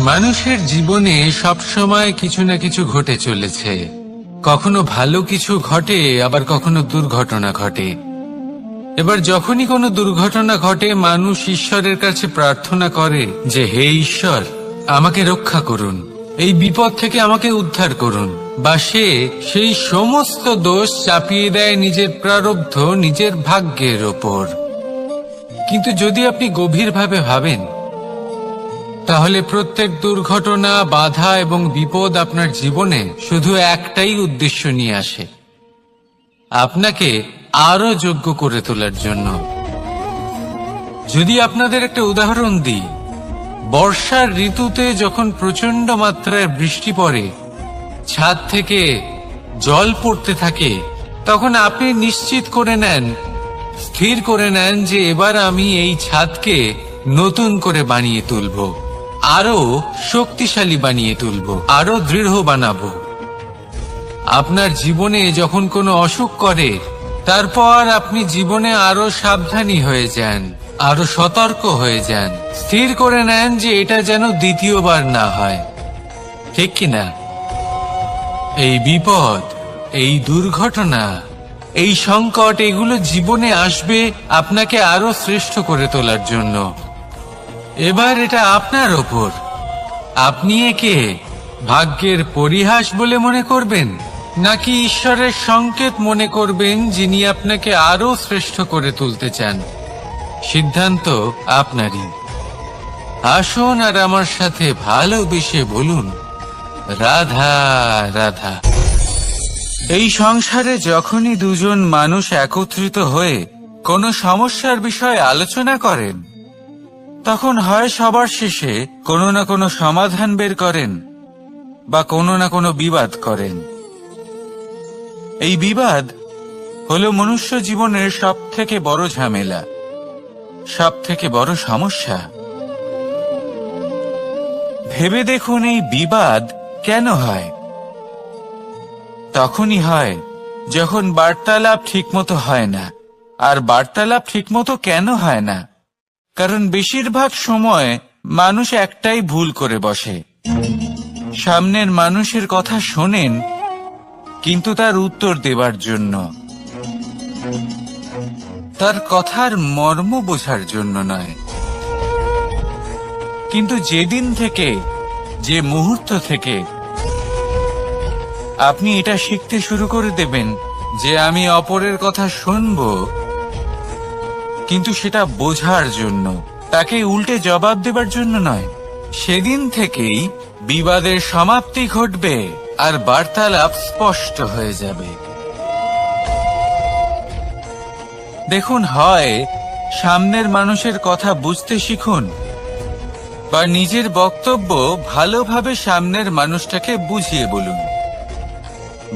মানুষের জীবনে সবসময় কিছু না কিছু ঘটে চলেছে। কখনো ভালো কিছু ঘটে, আবার কখনো দুর্ঘটনা ঘটে। এবার যখনই কোনো দুর্ঘটনা ঘটে, মানুষ ঈশ্বরের কাছে প্রার্থনা করে যে হে ঈশ্বর, আমাকে রক্ষা করুন, এই বিপদ থেকে আমাকে উদ্ধার করুন। বা সে সেই সমস্ত দোষ চাপিয়ে দেয় নিজের প্রারব্ধ, নিজের ভাগ্যের ওপর। কিন্তু যদি আপনি গভীরভাবে ভাবেন, তাহলে প্রত্যেক দুর্ঘটনা, বাধা এবং বিপদ আপনার জীবনে শুধু একটাই উদ্দেশ্য নিয়ে আসে, আপনাকে আরো যোগ্য করে তোলার জন্য। যদি আপনাদের একটা উদাহরণ দিই, বর্ষার ঋতুতে যখন প্রচন্ড মাত্রায় বৃষ্টি পড়ে, ছাদ থেকে জল পড়তে থাকে, তখন আপনি নিশ্চিত করে নেন, স্থির করে নেন যে এবার আমি এই ছাদকে নতুন করে বানিয়ে তুলব, আরো শক্তিশালী বানিয়ে তুলব, আরো দৃঢ় বানাবো। আপনার জীবনে যখন কোনো অসুখ করে, তারপর আপনি জীবনে আরো সাবধানী হয়ে যান, আরো সতর্ক হয়ে যান, স্থির করে নেন যে এটা যেন দ্বিতীয়বার না হয়, ঠিক কিনা? এই বিপদ, এই দুর্ঘটনা, এই সংকট, এগুলো জীবনে আসবে আপনাকে আরো শ্রেষ্ঠ করে তোলার জন্য। এবার এটা আপনার ওপর। আপনি একে ভাগ্যের পরিহাস বলে মনে করবেন, নাকি ঈশ্বরের সংকেত মনে করবেন, যিনি আপনাকে আরো শ্রেষ্ঠ করে তুলতে চান? সিদ্ধান্ত আপনারই। আসুন আর আমার সাথে ভালোবেসে বলুন, রাধা রাধা। এই সংসারে যখনই দুজন মানুষ একত্রিত হয়ে কোনো সমস্যার বিষয়ে আলোচনা করেন, তখন হয় সবার শেষে কোনো না কোনো সমাধান বের করেন বা কোনো না কোনো বিবাদ করেন। এই বিবাদ হলো মনুষ্য জীবনের সব থেকে বড় ঝামেলা, সব থেকে বড় সমস্যা। ভেবে দেখুন, এই বিবাদ কেন হয়? তখনই হয় যখন বার্তালাপ ঠিকমতো হয় না। আর বার্তালাপ ঠিকমতো কেন হয় না? কারণ বেশিরভাগ সময় মানুষ একটাই ভুল করে বসে। সামনের মানুষের কথা শোনেন, কিন্তু তার উত্তর দেবার জন্য, তার কথার মর্ম বোঝার জন্য নয়। কিন্তু যেদিন থেকে, যে মুহূর্ত থেকে আপনি এটা শিখতে শুরু করে দেবেন যে আমি অপরের কথা শুনব, কিন্তু সেটা বোঝার জন্য, তাকে উল্টে জবাব দেবার জন্য নয়, সেদিন থেকেই বিবাদের সমাপ্তি ঘটবে আর বার্তালাপ স্পষ্ট হয়ে যাবে। দেখুন, হয় সামনের মানুষের কথা বুঝতে শিখুন, বা নিজের বক্তব্য ভালোভাবে সামনের মানুষটাকে বুঝিয়ে বলুন।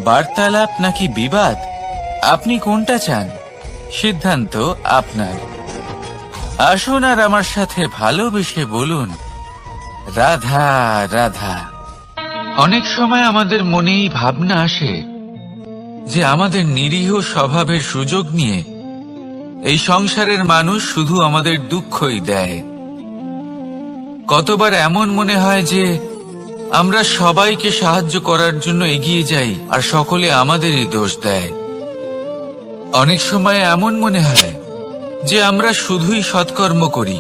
বার্তালাপ নাকি বিবাদ, আপনি কোনটা চান? সিদ্ধান্ত আপনার। আসুন আর আমার সাথে ভালোবেসে বলুন, রাধা রাধা। অনেক সময় আমাদের মনেই ভাবনা আসে যে আমাদের নিরীহ স্বভাবের সুযোগ নিয়ে এই সংসারের মানুষ শুধু আমাদের দুঃখই দেয়। কতবার এমন মনে হয় যে আমরা সবাইকে সাহায্য করার জন্য এগিয়ে যাই আর সকলে আমাদেরই দোষ দেয়। অনেক সময় এমন মনে হয় যে আমরা শুধুই সৎকর্ম করি,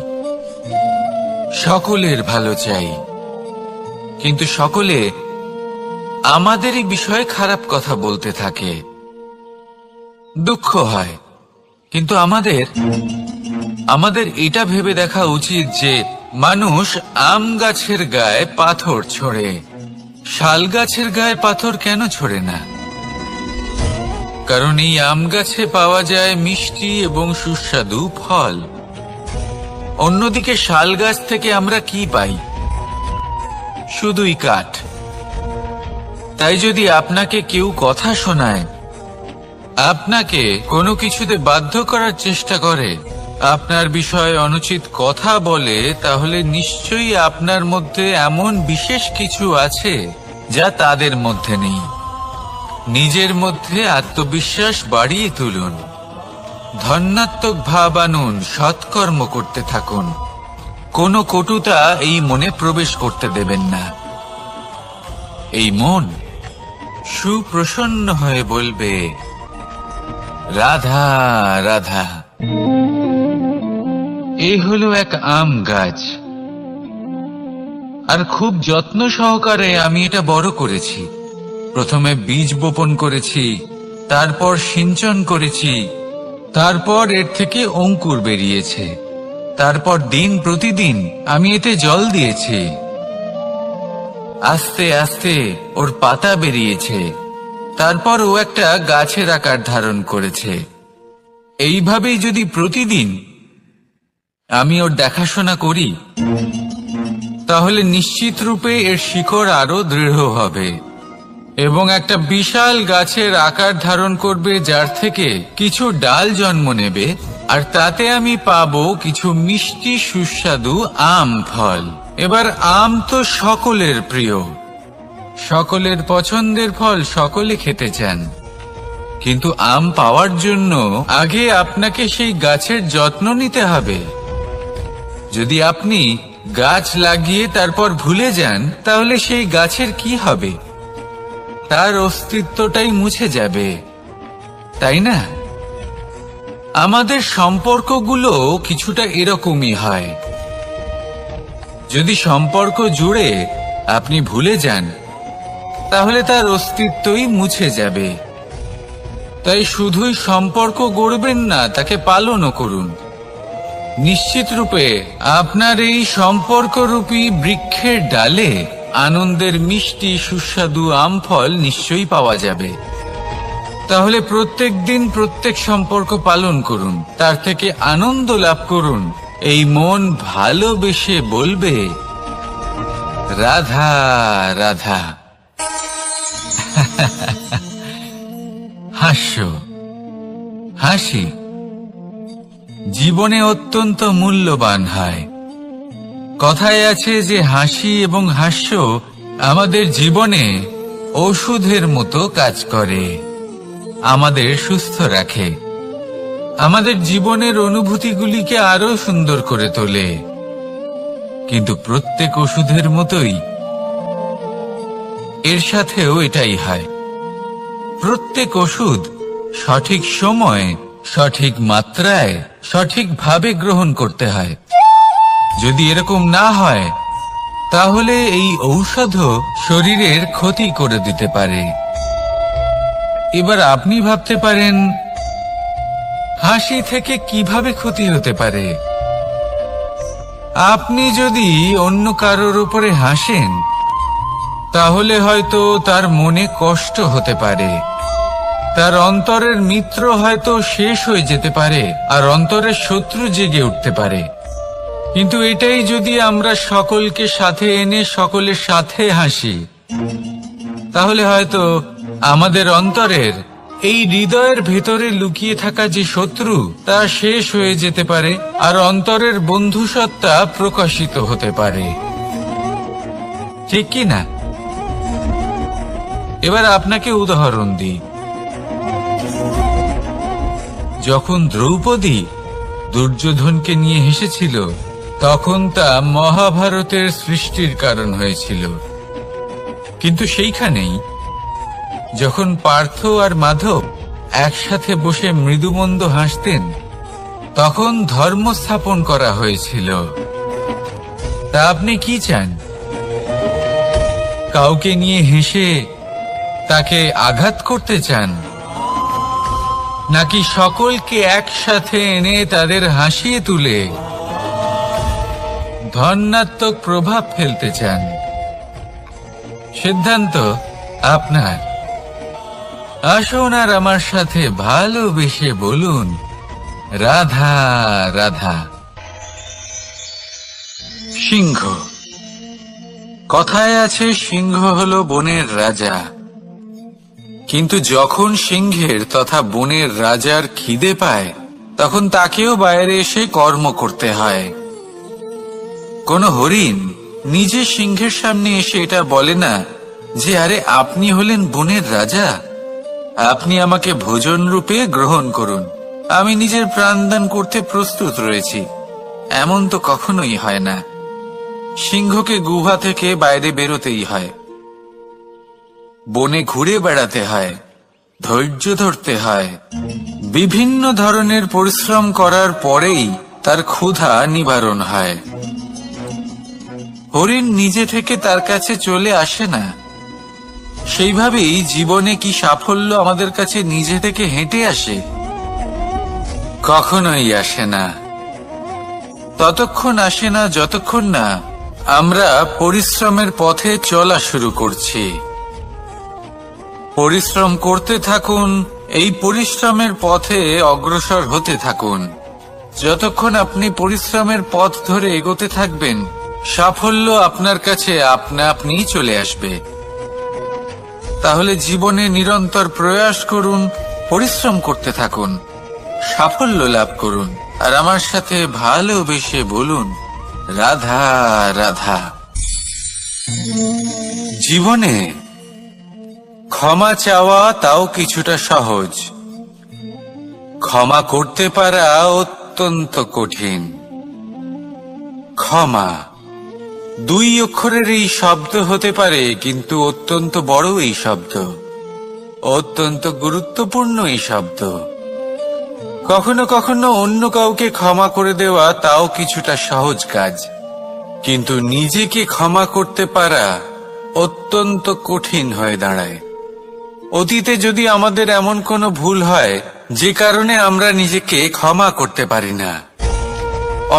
সকলের ভালো চাই, কিন্তু সকলে আমাদেরই বিষয়ে খারাপ কথা বলতে থাকে। দুঃখ হয়, কিন্তু আমাদের এটা ভেবে দেখা উচিত যে মানুষ আম গাছের গায়ে পাথর ছোড়ে, শাল গাছের গায়ে পাথর কেন ছোড়ে না? কারণ এই আম গাছে পাওয়া যায় মিষ্টি এবং সুস্বাদু ফল। অন্যদিকে শাল গাছ থেকে আমরা কি পাই? শুধুই কাঠ। তাই যদি আপনাকে কেউ কথা শোনায়, আপনাকে কোনো কিছুতে বাধ্য করার চেষ্টা করে, আপনার বিষয়ে অনুচিত কথা বলে, তাহলে নিশ্চয়ই আপনার মধ্যে এমন বিশেষ কিছু আছে যা তাদের মধ্যে নেই। নিজের মধ্যে আত্মবিশ্বাস বাড়িয়ে তুলুন, ধন্যাত্মক ভাব আনুন, সৎকর্ম করতে থাকুন, কোনো কটুতা এই মনে প্রবেশ করতে দেবেন না। এই মন সুপ্রসন্ন হয়ে বলবে, রাধা রাধা। এই হলো এক আম গাছ, আর খুব যত্ন সহকারে আমি এটা বড় করেছি। প্রথমে বীজ বপন করেছি, তারপর সিঞ্চন করেছি, তারপর এর থেকে অঙ্কুর বেরিয়েছে, তারপর দিন প্রতিদিন আমি এতে জল দিয়েছি। আস্তে আস্তে ওর পাতা বেরিয়েছে, তারপর ও একটা গাছের আকার ধারণ করেছে। এইভাবেই যদি প্রতিদিন আমি ওর দেখাশোনা করি, তাহলে নিশ্চিত রূপে এর শিকড় আরো দৃঢ় হবে এবং একটা বিশাল গাছের আকার ধারণ করবে, যার থেকে কিছু ডাল জন্ম নেবে, আর তাতে আমি পাবো কিছু মিষ্টি সুস্বাদু আম ফল। এবার আম তো সকলের প্রিয়, সকলের পছন্দের ফল, সকলে খেতে চান। কিন্তু আম পাওয়ার জন্য আগে আপনাকে সেই গাছের যত্ন নিতে হবে। যদি আপনি গাছ লাগিয়ে তারপর ভুলে যান, তাহলে সেই গাছের কি হবে? তার অস্তিত্বটাই মুছে যাবে, তাই না? আমাদের সম্পর্কগুলো কিছুটা এরকমই হয়। যদি সম্পর্ক জুড়ে আপনি ভুলে যান, তাহলে তার অস্তিত্বই মুছে যাবে। তাই শুধুই সম্পর্ক গড়বেন না, তাকে পালনও করুন। নিশ্চিত রূপে আপনার এই সম্পর্করূপী বৃক্ষের ডালে আনন্দের মিষ্টি সুস্বাদু আম ফল নিশ্চয়ই পাওয়া যাবে। তাহলে প্রত্যেক দিন প্রত্যেক সম্পর্ক পালন করুন, তার থেকে আনন্দ লাভ করুন। এই মন ভালোবেসে বলবে, রাধা রাধা। হাস্য, হাসি জীবনে অত্যন্ত মূল্যবান হয়। কথায় আছে যে হাসি এবং হাস্য আমাদের জীবনে ওষুধের মতো কাজ করে, আমাদের সুস্থ রাখে, আমাদের জীবনের অনুভূতিগুলিকে আরো সুন্দর করে তোলে। কিন্তু প্রত্যেক ওষুধের মতোই এর সাথেও এটাই হয়। প্রত্যেক ওষুধ সঠিক সময়, সঠিক মাত্রায়, সঠিকভাবে গ্রহণ করতে হয়। যদি এরকম না হয়, তাহলে এই ঔষধও শরীরের ক্ষতি করে দিতে পারে। এবার আপনি ভাবতে পারেন, হাসি থেকে কিভাবে ক্ষতি হতে পারে? আপনি যদি অন্য কারোর উপরে হাসেন, তাহলে হয়তো তার মনে কষ্ট হতে পারে, তার অন্তরের মিত্র হয়তো শেষ হয়ে যেতে পারে, আর অন্তরের শত্রু জেগে উঠতে পারে। কিন্তু এটাই যদি আমরা সকলকে সাথে এনে সকলের সাথে হাসি, তাহলে হয়তো আমাদের অন্তরের এই হৃদয়ের ভেতরে লুকিয়ে থাকা যে শত্রু, তা শেষ হয়ে যেতে পারে, আর অন্তরের বন্ধুসত্তা প্রকাশিত হতে পারে। ঠিক কি না? এবার আপনাকে উদাহরণ দিই। যখন দ্রৌপদী দুর্যোধনকে নিয়ে হেসেছিল, তখন তা মহাভারতের সৃষ্টির কারণ হয়েছিল। কিন্তু সেইখানেই যখন পার্থ আর মাধব একসাথে বসে মৃদুমন্দ হাসতেন, তখন ধর্ম স্থাপন করা হয়েছিল। তা আপনি কি চান? কাউকে নিয়ে হেসে তাকে আঘাত করতে চান, নাকি সকলকে একসাথে এনে তাদের হাসিয়ে তুলে ধনাত্মক প্রভাব ফেলতে চান? সিদ্ধান্ত আপনার। আসুন আর আমার সাথে ভালোবেসে বলুন, রাধা রাধা। সিংহ। কথায় আছে সিংহ হলো বনের রাজা। কিন্তু যখন সিংহের তথা বনের রাজার খিদে পায়, তখন তাকেও বাইরে এসে কর্ম করতে হয়। কোন হরিণ নিজে সিংহের সামনে এসে এটা বলে না যে, আরে আপনি হলেন বনের রাজা, আপনি আমাকে ভোজন রূপে গ্রহণ করুন, আমি নিজের প্রাণদান করতে প্রস্তুত রয়েছি। এমন তো কখনোই হয় না। সিংহকে গুহা থেকে বাইরে বেরোতেই হয়, বনে ঘুরে বেড়াতে হয়, ধৈর্য ধরতে হয়, বিভিন্ন ধরনের পরিশ্রম করার পরেই তার ক্ষুধা নিবারণ হয়। হরিণ নিজে থেকে তার কাছে চলে আসে না। সেইভাবেই জীবনে কি সাফল্য আমাদের কাছে নিজে থেকে হেঁটে আসে? কখনোই আসে না। ততক্ষণ আসে না যতক্ষণ না আমরা পরিশ্রমের পথে চলা শুরু করছি। পরিশ্রম করতে থাকুন, এই পরিশ্রমের পথে অগ্রসর হতে থাকুন। যতক্ষণ আপনি পরিশ্রমের পথ ধরে এগোতে থাকবেন, সাফল্য আপনার কাছে আপনা আপনিই চলে আসবে। তাহলে জীবনে নিরন্তর প্রয়াস করুন, পরিশ্রম করতে থাকুন, সাফল্য লাভ করুন, আর আমার সাথে ভালোবেসে বলুন, রাধা রাধা। জীবনে ক্ষমা চাওয়া তাও কিছুটা সহজ, ক্ষমা করতে পারা অত্যন্ত কঠিন। ক্ষমা 2 অক্ষরের এই শব্দ হতে পারে, কিন্তু অত্যন্ত বড় এই শব্দ, অত্যন্ত গুরুত্বপূর্ণ এই শব্দ। কখনো কখনো অন্য কাউকে ক্ষমা করে দেওয়া তাও কিছুটা সহজ কাজ, কিন্তু নিজেকে ক্ষমা করতে পারা অত্যন্ত কঠিন হয়ে দাঁড়ায়। অতীতে যদি আমাদের এমন কোনো ভুল হয় যে কারণে আমরা নিজেকে ক্ষমা করতে পারি না,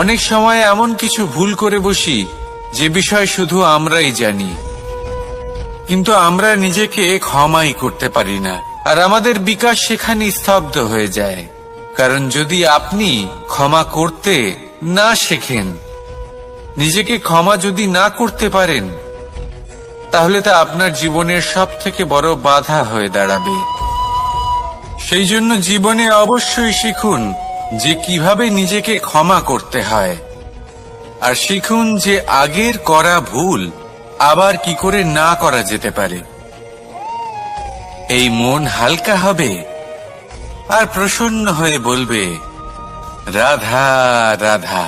অনেক সময় এমন কিছু ভুল করে বসি যে বিষয় শুধু আমরাই জানি, কিন্তু আমরা নিজেকে ক্ষমাই করতে পারি না, আর আমাদের বিকাশ সেখানে স্তব্ধ হয়ে যায়। কারণ যদি আপনি ক্ষমা করতে না শেখেন, নিজেকে ক্ষমা যদি না করতে পারেন, তাহলে তা আপনার জীবনের সবথেকে বড় বাধা হয়ে দাঁড়াবে। সেই জন্য জীবনে অবশ্যই শিখুন যে কিভাবে নিজেকে ক্ষমা করতে হয়, আর শিখুন যে আগের করা ভুল আবার কি করে না করা যেতে পারে। এই মন হালকা হবে আর প্রসন্ন হয়ে বলবে, রাধা রাধা।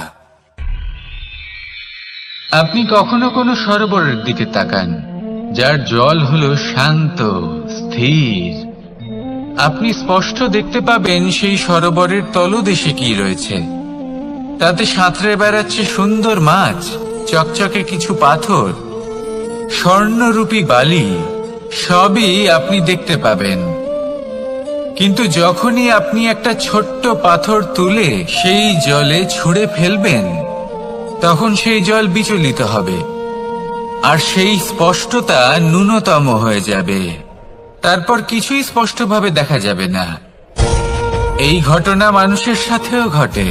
আপনি কখনো কোনো সরোবরের দিকে তাকান, যার জল হলো শান্ত, স্থির। আপনি স্পষ্ট দেখতে পাবেন সেই সরোবরের তলদেশে কি রয়েছে। তাতে সাঁতরে বেড়াচ্ছে সুন্দর মাছ, চকচকে কিছু পাথর, স্বর্ণরূপী বালি, সবই আপনি দেখতে পাবেন। কিন্তু যখনই আপনি একটা ছোট্ট পাথর তুলে সেই জলে ছুঁড়ে ফেলবেন, তখন সেই জল বিচলিত হবে, আর সেই স্পষ্টতা ন্যূনতম হয়ে যাবে। তারপর কিছুই স্পষ্টভাবে দেখা যাবে না। এই ঘটনা মানুষের সাথেও ঘটে।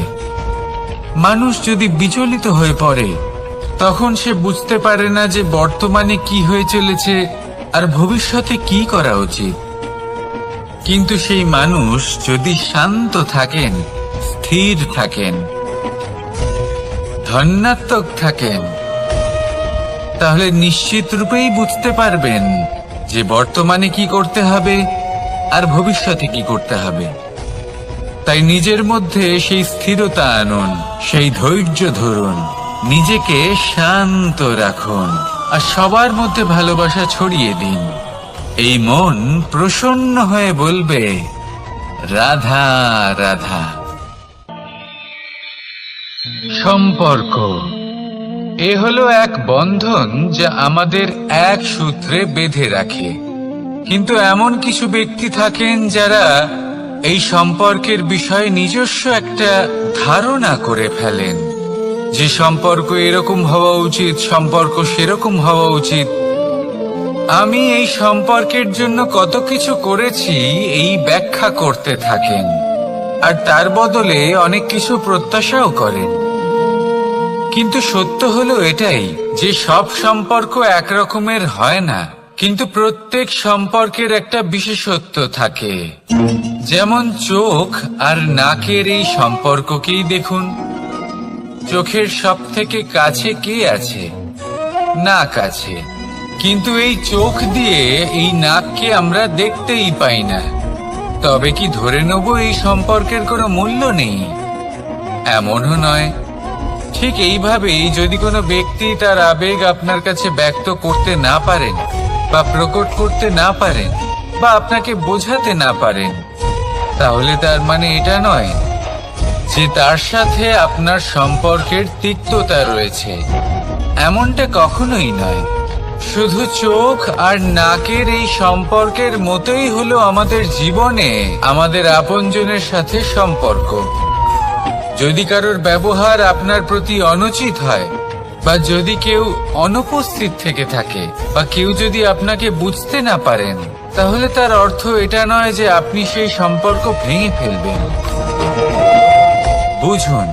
মানুষ যদি বিচলিত হয়ে পড়ে, তখন সে বুঝতে পারে না যে বর্তমানে কি হয়ে চলেছে আর ভবিষ্যতে কি করা উচিত। কিন্তু সেই মানুষ যদি শান্ত থাকেন, স্থির থাকেন, ধন্যাত্মক থাকেন, তাহলে নিশ্চিত রূপেই বুঝতে পারবেন যে বর্তমানে কি করতে হবে আর ভবিষ্যতে কি করতে হবে। তাই নিজের মধ্যে সেই স্থিরতা আনুন, সেই ধৈর্য ধরুন, নিজেকে শান্ত রাখুন, আর সবার মধ্যে ভালোবাসা ছড়িয়ে দিন। এই মন প্রসন্ন হয়ে বলবে, রাধা রাধা। সম্পর্ক এ হলো এক বন্ধন যা আমাদের এক সূত্রে বেঁধে রাখে। কিন্তু এমন কিছু ব্যক্তি থাকেন যারা এই সম্পর্কের বিষয়ে নিজস্ব একটা ধারণা করে ফেলেন, যে সম্পর্ক এরকম হওয়া উচিত, সম্পর্ক সেরকম হওয়া উচিত। আমি এই সম্পর্কের জন্য কত কিছু করেছি এই ব্যাখ্যা করতে থাকেন, আর তার বদলে অনেক কিছু প্রত্যাশাও করেন। কিন্তু সত্য হলো এটাই যে সব সম্পর্ক একরকমের হয় না, কিন্তু প্রত্যেক সম্পর্কের একটা বিশেষত্ব থাকে। যেমন চোখ আর নাকের এই সম্পর্ককেই দেখুন। চোখের সব থেকে কাছে কে আছে? নাক আছে, কিন্তু এই চোখ দিয়ে এই নাককে আমরা দেখতেই পাই না। তবে কি ধরে নেব এই সম্পর্কের কোনো মূল্য নেই? এমনও নয়। ঠিক এইভাবেই যদি কোনো ব্যক্তি তার আবেগ আপনার কাছে ব্যক্ত করতে না পারেন বা প্রকট করতে না পারেন বা আপনাকে বোঝাতে না পারেন, তাহলে তার মানে এটা নয় যে তার সাথে আপনার সম্পর্কের তিক্ততা রয়েছে। এমনটা কখনোই নয়। শুধু চোখ আর নাকের এই সম্পর্কের মতোই হলো আমাদের জীবনে আমাদের আপনজনের সাথে সম্পর্ক। যদি কারোর ব্যবহার আপনার প্রতি অনুচিত হয় বা যদি কেউ অনুপস্থিত থেকে থাকে বা কেউ যদি আপনাকে বুঝতে না পারেন, তাহলে তার অর্থ এটা নয় যে আপনি সেই সম্পর্ক ভেঙে ফেলবেন। বুঝুন,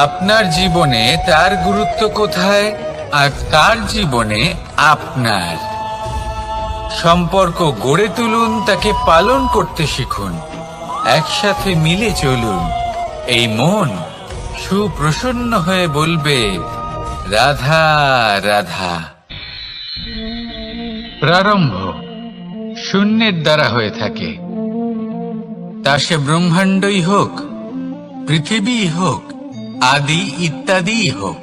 আপনার জীবনে তার গুরুত্ব কোথায় আর তার জীবনে আপনার। সম্পর্ক গড়ে তুলুন, তাকে পালন করতে শিখুন, একসাথে মিলে চলুন। এই মন সুপ্রসন্ন হয়ে বলবে, রাধা রাধা। প্রারম্ভ শূন্যের দ্বারা হয়ে থাকে, তা সে ব্রহ্মাণ্ডই হোক, পৃথিবী হোক, আদি ইত্যাদি হোক।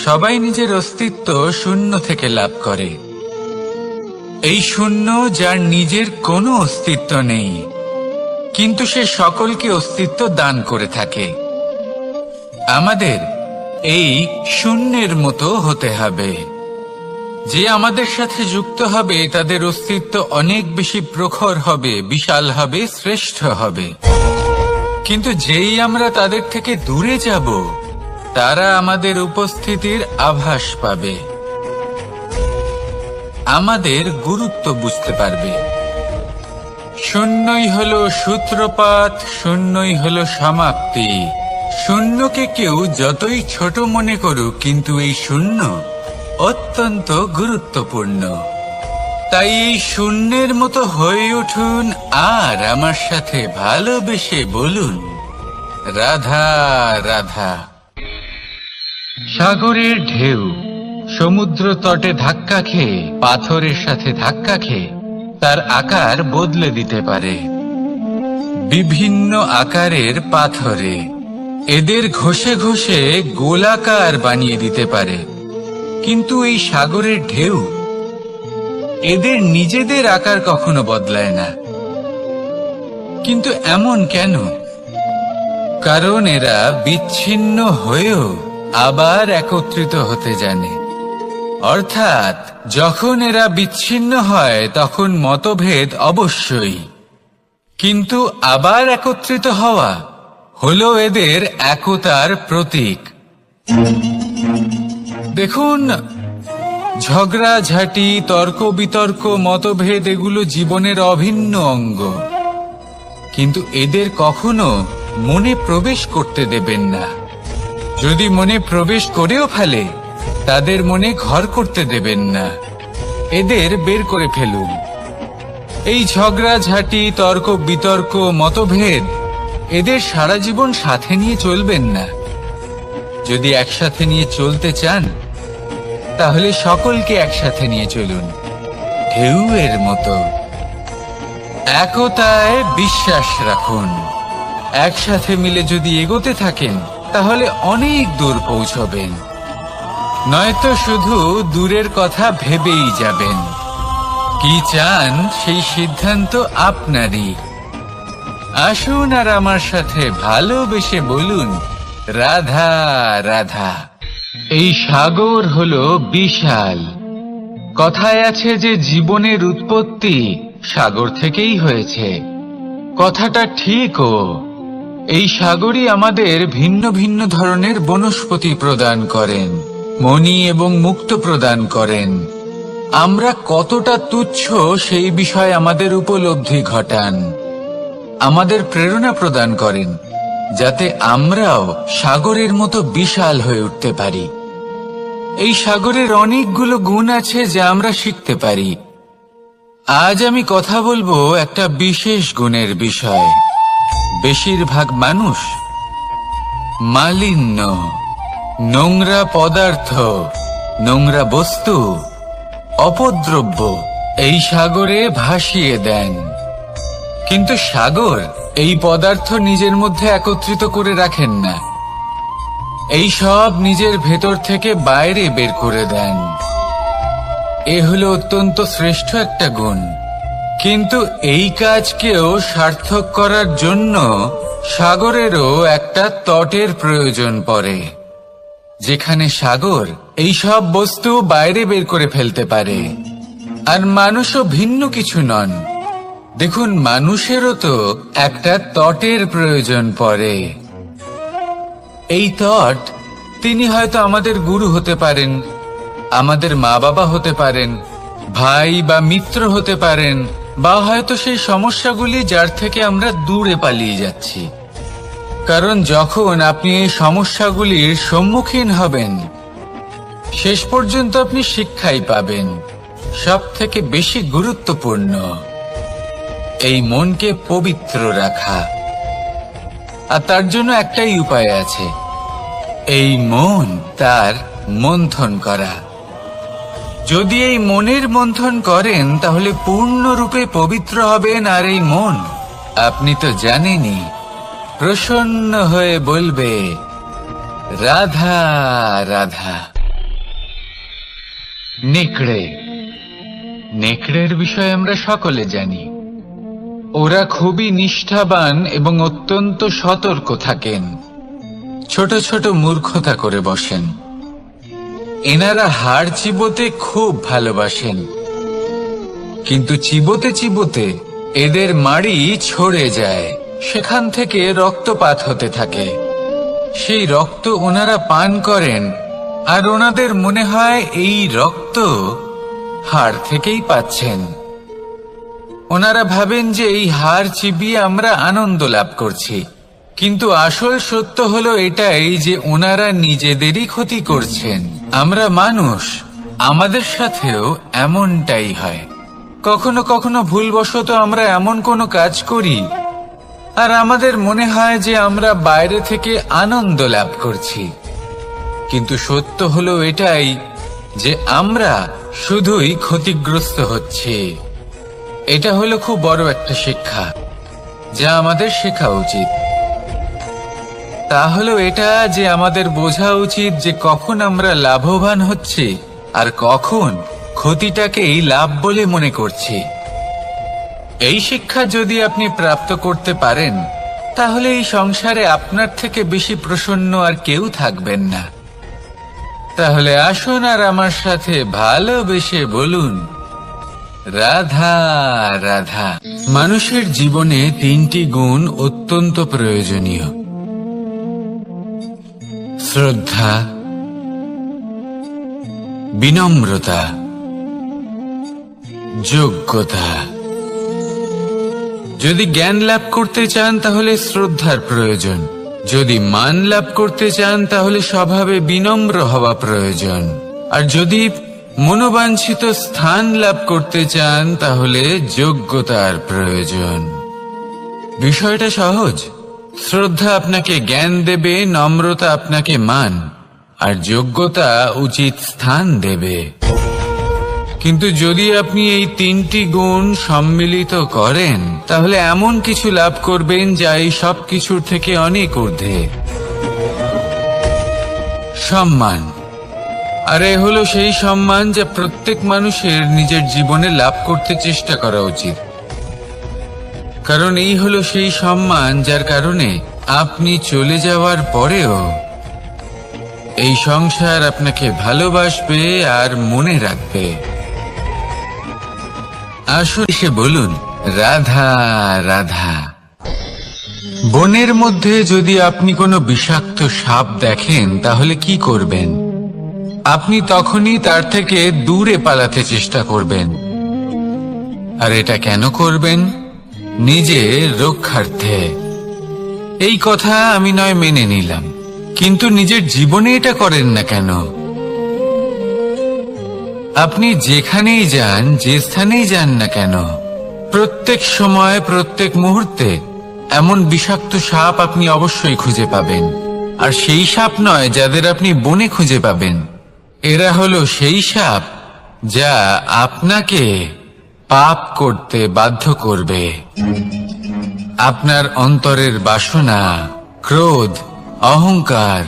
সবাই নিজের অস্তিত্ব শূন্য থেকে লাভ করে। এই শূন্য যার নিজের কোনো অস্তিত্ব নেই, কিন্তু সে সকলকে অস্তিত্ব দান করে থাকে। আমাদের এই শূন্যের মতো হতে হবে। যে আমাদের সাথে যুক্ত হবে তাদের অস্তিত্ব অনেক বেশি প্রখর হবে, বিশাল হবে, শ্রেষ্ঠ হবে। কিন্তু যেই আমরা তাদের থেকে দূরে যাব, তারা আমাদের উপস্থিতির আভাস পাবে, আমাদের গুরুত্ব বুঝতে পারবে। শূন্যই হলো সূত্রপাত, শূন্যই হলো সমাপ্তি। শূন্যকে কেউ যতই ছোট মনে করুক, কিন্তু এই শূন্য অত্যন্ত গুরুত্বপূর্ণ। তাই এই শূন্যের মতো হয়ে উঠুন আর আমার সাথে ভালোবেসে বলুন, রাধা রাধা। সাগরের ঢেউ সমুদ্র তটে ধাক্কা খেয়ে, পাথরের সাথে ধাক্কা খেয়ে তার আকার বদলে দিতে পারে। বিভিন্ন আকারের পাথরে এদের ঘষে ঘষে গোলাকার বানিয়ে দিতে পারে, কিন্তু এই সাগরের ঢেউ এদের নিজেদের আকার কখনো বদলায় না। কিন্তু এমন কেন? কারণ এরা বিচ্ছিন্ন হয়েও আবার একত্রিত হতে জানে। অর্থাৎ যখন এরা বিচ্ছিন্ন হয় তখন মতভেদ অবশ্যই, কিন্তু আবার একত্রিত হওয়া হলো এদের একতার প্রতীক। দেখুন, ঝগড়াঝাঁটি, তর্ক বিতর্ক, মতভেদ এগুলো জীবনের অভিন্ন অঙ্গ, কিন্তু এদের কখনো মনে প্রবেশ করতে দেবেন না। যদি মনে প্রবেশ করেও ফেলে, তাদের মনে ঘর করতে দেবেন না, এদের বের করে ফেলুন। এই ঝগড়াঝাঁটি, তর্ক বিতর্ক, মতভেদ এদের সারা জীবন সাথে নিয়ে চলবেন না। যদি একসাথে নিয়ে চলতে চান, তাহলে সকলকে একসাথে নিয়ে চলুন, ঢেউয়ের মতো। একতায় বিশ্বাস রাখুন। একসাথে মিলে যদি এগোতে থাকেন, তাহলে অনেক দূর পৌঁছবেন। নয়তো শুধু দূরের কথা ভেবেই যাবেন। কি চান সেই সিদ্ধান্ত আপনারই। আসুন আর আমার সাথে ভালোবেসে বলুন, রাধা রাধা। এই সাগর হলো বিশাল। কথায় আছে যে জীবনের উৎপত্তি সাগর থেকেই হয়েছে। কথাটা ঠিকও। এই সাগরই আমাদের ভিন্ন ভিন্ন ধরনের বনস্পতি প্রদান করেন, মণি এবং মুক্ত প্রদান করেন। আমরা কতটা তুচ্ছ সেই বিষয়ে আমাদের উপলব্ধি ঘটান, আমাদের প্রেরণা প্রদান করেন, যাতে আমরাও সাগরের মতো বিশাল হয়ে উঠতে পারি। এই সাগরের অনেকগুলো গুণ আছে যা আমরা শিখতে পারি। আজ আমি কথা বলবো একটা বিশেষ গুণের বিষয়। বেশিরভাগ মানুষ মালিন্য, নোংরা পদার্থ, নোংরা বস্তু, অপদ্রব্য এই সাগরে ভাসিয়ে দেন। কিন্তু সাগর এই পদার্থ নিজের মধ্যে একত্রিত করে রাখেন না, এই সব নিজের ভেতর থেকে বাইরে বের করে দেন। এ হলো অত্যন্ত শ্রেষ্ঠ একটা গুণ। কিন্তু এই কাজকেও সার্থক করার জন্য সাগরেরও একটা তটের প্রয়োজন পড়ে, যেখানে সাগর এই সব বস্তু বাইরে বের করে ফেলতে পারে। আর মানুষও ভিন্ন কিছু নন। দেখুন, মানুষেরও তো একটা তটের প্রয়োজন পড়ে। এই তট, তিনি হয়তো আমাদের গুরু হতে পারেন, আমাদের মা বাবা হতে পারেন, ভাই বা মিত্র হতে পারেন, বা হয়তো সেই সমস্যাগুলি যার থেকে আমরা দূরে পালিয়ে যাচ্ছি। কারণ যখন আপনি এই সমস্যাগুলির সম্মুখীন হবেন, শেষ পর্যন্ত আপনি শিক্ষাই পাবেন। সব থেকে বেশি গুরুত্বপূর্ণ এই মনকে পবিত্র রাখা। আর তার জন্য একটাই উপায় আছে, এই মন তার মন্থন করা। যদি এই মনের মন্থন করেন তাহলে পূর্ণরূপে পবিত্র হবেন। আর এই মন, আপনি তো জানেনই, প্রসন্ন হয়ে বলবে রাধা রাধা। নেকড়ে, নেকড়ের বিষয়ে আমরা সকলে জানি। ওরা খুবই নিষ্ঠাবান এবং অত্যন্ত সতর্ক থাকেন। ছোট ছোট মূর্খতা করে বসেন। এনারা হাড় চিবোতে খুব ভালোবাসেন, কিন্তু চিবোতে চিবোতে এদের মাড়ি ছড়ে যায়। সেখান থেকে রক্তপাত হতে থাকে। সেই রক্ত ওনারা পান করেন, আর ওনাদের মনে হয় এই রক্ত হাড় থেকেই পাচ্ছেন। ওনারা ভাবেন যে এই হাড় চিবিয়ে আমরা আনন্দ লাভ করছি, কিন্তু আসল সত্য হলো এটাই যে ওনারা নিজেদেরই ক্ষতি করছেন। আমরা মানুষ, আমাদের সাথেও এমনটাই হয়। কখনো কখনো ভুলবশত আমরা এমন কোনো কাজ করি, আর আমাদের মনে হয় যে আমরা বাইরে থেকে আনন্দ লাভ করছি, কিন্তু সত্য হলো এটাই যে আমরা শুধুই ক্ষতিগ্রস্ত হচ্ছি। এটা হলো খুব বড় একটা শিক্ষা, যা আমাদের শেখা উচিত। তা হলো এটা যে আমাদের বোঝা উচিত যে কখন আমরা লাভবান হচ্ছি আর কখন ক্ষতিটাকেই লাভ বলে মনে করছি। এই শিক্ষা যদি আপনি প্রাপ্ত করতে পারেন, তাহলে এই সংসারে আপনার থেকে বেশি প্রসন্ন আর কেউ থাকবেন না। তাহলে আসুন আর আমার সাথে ভালোবেসে বলুন রাধা রাধা। মানুষের জীবনে তিনটি গুণ অত্যন্ত প্রয়োজনীয়: শ্রদ্ধা, বিনম্রতা, যোগ্যতা। যদি জ্ঞান লাভ করতে চান তাহলে শ্রদ্ধার প্রয়োজন। যদি মান লাভ করতে চান তাহলে স্বভাবে বিনম্র হওয়া প্রয়োজন। আর যদি মনোবাঞ্ছিত স্থান লাভ করতে চান তাহলে যোগ্যতার প্রয়োজন। বিষয়টা সহজ। শ্রদ্ধা আপনাকে জ্ঞান দেবে, নম্রতা আপনাকে মান, আর যোগ্যতা উচিত স্থান দেবে। কিন্তু যদি আপনি এই তিনটি গুণ সম্মিলিত করেন, তাহলে এমন কিছু লাভ করবেন যা এই সব কিছুর থেকে অনেক ঊর্ধ্বে: সম্মান। আর এ হলো সেই সম্মান যা প্রত্যেক মানুষের নিজের জীবনে লাভ করতে চেষ্টা করা উচিত। কারণ এই হলো সেই সম্মান যার কারণে আপনি চলে যাওয়ার পরেও এই সংসার আপনাকে ভালোবাসবে আর মনে রাখবে। আসুন এসে বলুন রাধা রাধা। বনের মধ্যে যদি আপনি কোনো বিষাক্ত সাপ দেখেন তাহলে কি করবেন? আপনি তখনই তার থেকে দূরে পালাতে চেষ্টা করবেন। আর এটা কেন করবেন? নিজের রক্ষার্থে। এই কথা আমি নয় মেনে নিলাম, কিন্তু নিজের জীবনে এটা করেন না কেন? আপনি যেখানেই যান, যে স্থানেই যান না কেন, প্রত্যেক সময় প্রত্যেক মুহূর্তে এমন বিষাক্ত সাপ আপনি অবশ্যই খুঁজে পাবেন। আর সেই সাপ নয় যাদের আপনি বনে খুঁজে পাবেন। এরা হলো সেই সাপ যা আপনাকে পাপ করতে বাধ্য করবে। আপনার অন্তরের বাসনা, ক্রোধ, অহংকার,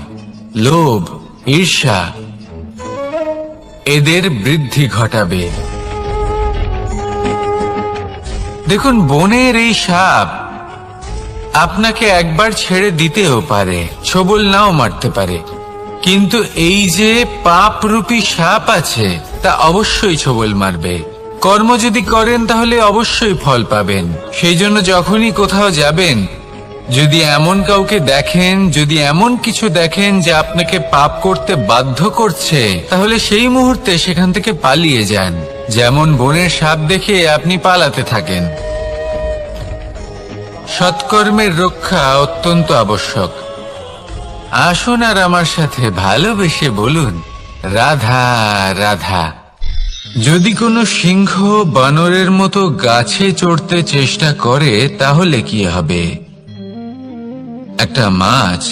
লোভ, ঈর্ষা এদের বৃদ্ধি ঘটাবে। দেখুন, বনের এই সাপ আপনাকে একবার ছেড়ে দিতেও পারে, ছোবল নাও মারতে পারে, কিন্তু এই যে পাপরূপী সাপ আছে তা অবশ্যই ছোবল মারবে। কর্ম যদি করেন তাহলে অবশ্যই ফল পাবেন। সেই জন্য যখনই কোথাও যাবেন, যদি এমন কাউকে দেখেন, যদি এমন কিছু দেখেন যে আপনাকে পাপ করতে বাধ্য করছে, তাহলে সেই মুহূর্তে সেখান থেকে পালিয়ে যান। যেমন বনের সাপ দেখে আপনি পালাতে থাকেন। সৎকর্মের রক্ষা অত্যন্ত আবশ্যক। আসুন আর আমার সাথে ভালোবেসে বলুন, রাধা রাধা। যদি কোনো সিংহ বানরের মতো গাছে চড়তে চেষ্টা করে তাহলে কি হবে? একটা মাছ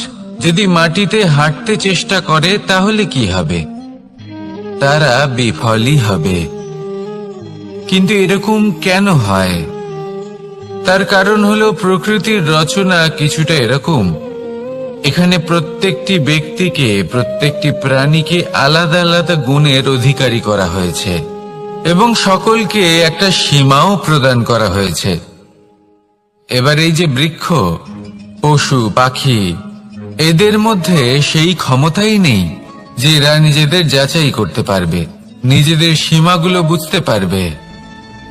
যদি মাটিতে হাঁটতে চেষ্টা করে তাহলে কি হবে? তারা বিফলই হবে। কিন্তু এরকম কেন হয়? তার কারণ হলো প্রকৃতির রচনা কিছুটা এরকম। এখানে প্রত্যেকটি ব্যক্তিকে, প্রত্যেকটি প্রাণীকে আলাদা আলাদা গুণের অধিকারী করা হয়েছে এবং সকলকে একটা সীমাও প্রদান করা হয়েছে। এবার এই যে বৃক্ষ, পশু, পাখি, এদের মধ্যে সেই ক্ষমতাই নেই যে এরা নিজেদের যাচাই করতে পারবে, নিজেদের সীমাগুলো বুঝতে পারবে,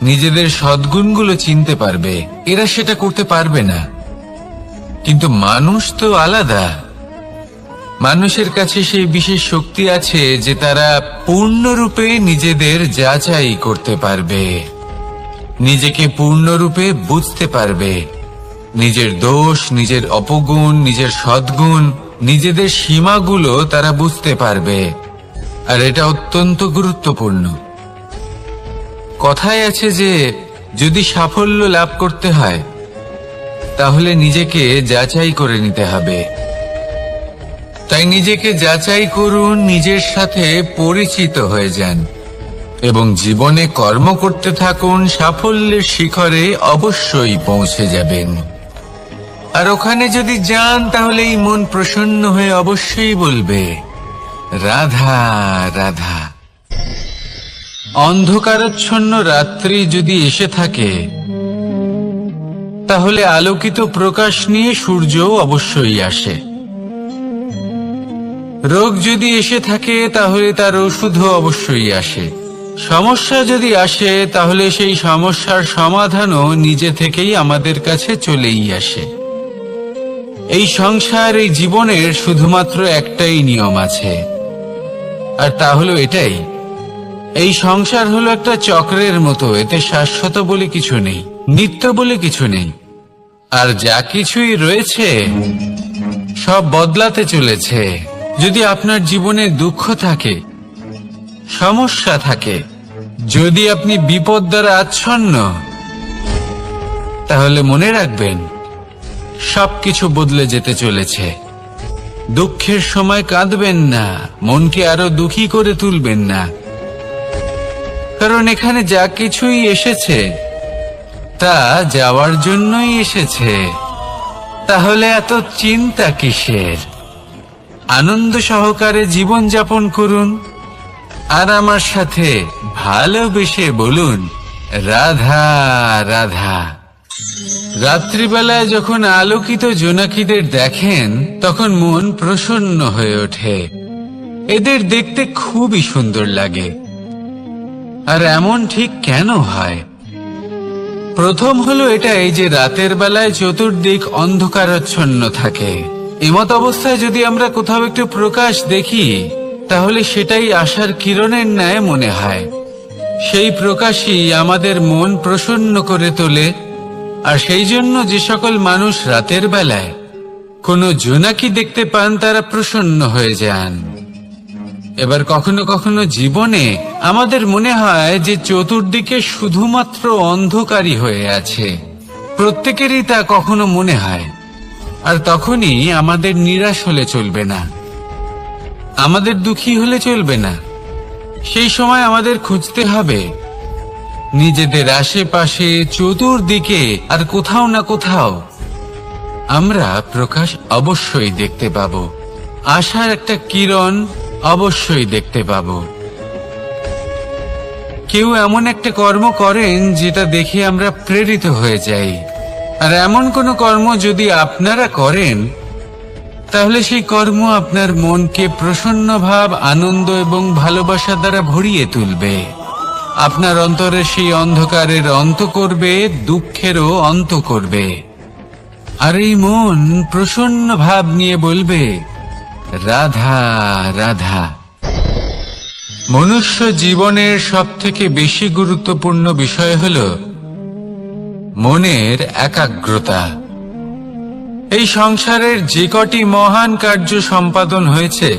নিজেদের সদ্গুণগুলো চিনতে পারবে। এরা সেটা করতে পারবে না। কিন্তু মানুষ তো আলাদা। মানুষের কাছে সেই বিশেষ শক্তি আছে যে তারা পূর্ণরূপে নিজেদের যাচাই করতে পারবে, নিজেকে পূর্ণরূপে বুঝতে পারবে, নিজের দোষ, নিজের অপগুণ, নিজের সদ্গুণ, নিজেদের সীমাগুলো তারা বুঝতে পারবে। আর এটা অত্যন্ত গুরুত্বপূর্ণ। কথায় আছে যে যদি সাফল্য লাভ করতে হয় তাহলে নিজেকে যাচাই করে নিতে হবে। তাই নিজেকে যাচাই করুন, নিজের সাথে পরিচিত হয়ে যান এবং জীবনে কর্ম করতে থাকুন। সাফল্যের শিখরে অবশ্যই পৌঁছে যাবেন। আর ওখানে যদি যান তাহলে এই মন প্রসন্ন হয়ে অবশ্যই বলবে, রাধা রাধা। অন্ধকারাচ্ছন্ন রাত্রি যদি এসে থাকে তাহলে আলোকিত প্রকাশ নিয়ে সূর্যও অবশ্যই আসে। রোগ যদি এসে থাকে তাহলে তার ওষুধও অবশ্যই আসে। সমস্যা যদি আসে তাহলে সেই সমস্যার সমাধানও নিজে থেকেই আমাদের কাছে চলেই আসে। এই সংসার, এই জীবনের শুধুমাত্র একটাই নিয়ম আছে, আর তা হলো এটাই, এই সংসার হলো একটা চক্রের মতো। এতে শাশ্বত বলে কিছু নেই, নিত্য বলে কিছু নেই। আর যা কিছুই রয়েছে সব বদলাতে চলেছে। যদি আপনার জীবনে দুঃখ থাকে, সমস্যা থাকে, যদি আপনি বিপদ দ্বারা আচ্ছন্ন, তাহলে মনে রাখবেন সবকিছু বদলে যেতে চলেছে। দুঃখের সময় কাঁদবেন না, মনকে আরো দুঃখী করে তুলবেন না, কারণ এখানে যা কিছুই এসেছে তা যাওয়ার জন্যই এসেছে। তাহলে এত চিন্তা কিসের? আনন্দ সহকারে জীবন যাপন করুন আর আমার সাথে ভালোবেসে বলুন, রাধা রাধা। রাত্রিবেলায় যখন আলোকিত জোনাকিদের দেখেন তখন মন প্রসন্ন হয়ে ওঠে। এদের দেখতে খুবই সুন্দর লাগে। আর এমন ঠিক কেন হয়? প্রথম হলো এটাই যে রাতের বেলায় চতুর্দিক অন্ধকারাচ্ছন্ন থাকে। এমত অবস্থায় যদি আমরা কোথাও একটু প্রকাশ দেখি তাহলে সেটাই আশার কিরণের ন্যায় মনে হয়। সেই প্রকাশই আমাদের মন প্রসন্ন করে তোলে। আর সেই জন্য যে সকল মানুষ রাতের বেলায় কোনো জোনাকি দেখতে পান তারা প্রসন্ন হয়ে যান। এবার কখনো কখনো জীবনে আমাদের মনে হয় যে চতুর্দিকে শুধুমাত্র অন্ধকারই হয়ে আছে। প্রত্যেকেরই তা কখনো মনে হয়। আর তখনই আমাদের নিরাশ হলে চলবে না, আমাদের দুঃখী হলে চলবে না। সেই সময় আমাদের খুঁজতে হবে নিজেদের আশেপাশে, চতুর্দিকে আর কোথাও না কোথাও আমরা প্রকাশ অবশ্যই দেখতে পাবো। আশার একটা কিরণ অবশ্যই দেখতে পাব। কেউ এমন একটা কর্ম করেন যেটা দেখে আমরা প্রেরিত হয়ে যাই, আর এমন কোনো কর্ম যদি আপনারা করেন তাহলে সেই কর্ম আপনার মনকে প্রসন্ন ভাব, আনন্দ এবং ভালোবাসা দ্বারা ভরিয়ে তুলবে। আপনার অন্তরে সেই অন্ধকারের অন্ত করবে, দুঃখেরও অন্ত করবে। আর এই মন প্রসন্ন ভাব নিয়ে বলবে, রাধা রাধা। মনুষ্য জীবনের সবথেকে বেশি গুরুত্বপূর্ণ বিষয় হল মনের একাগ্রতা। এই সংসারের যে কটি মহান কার্য সম্পাদন হয়েছে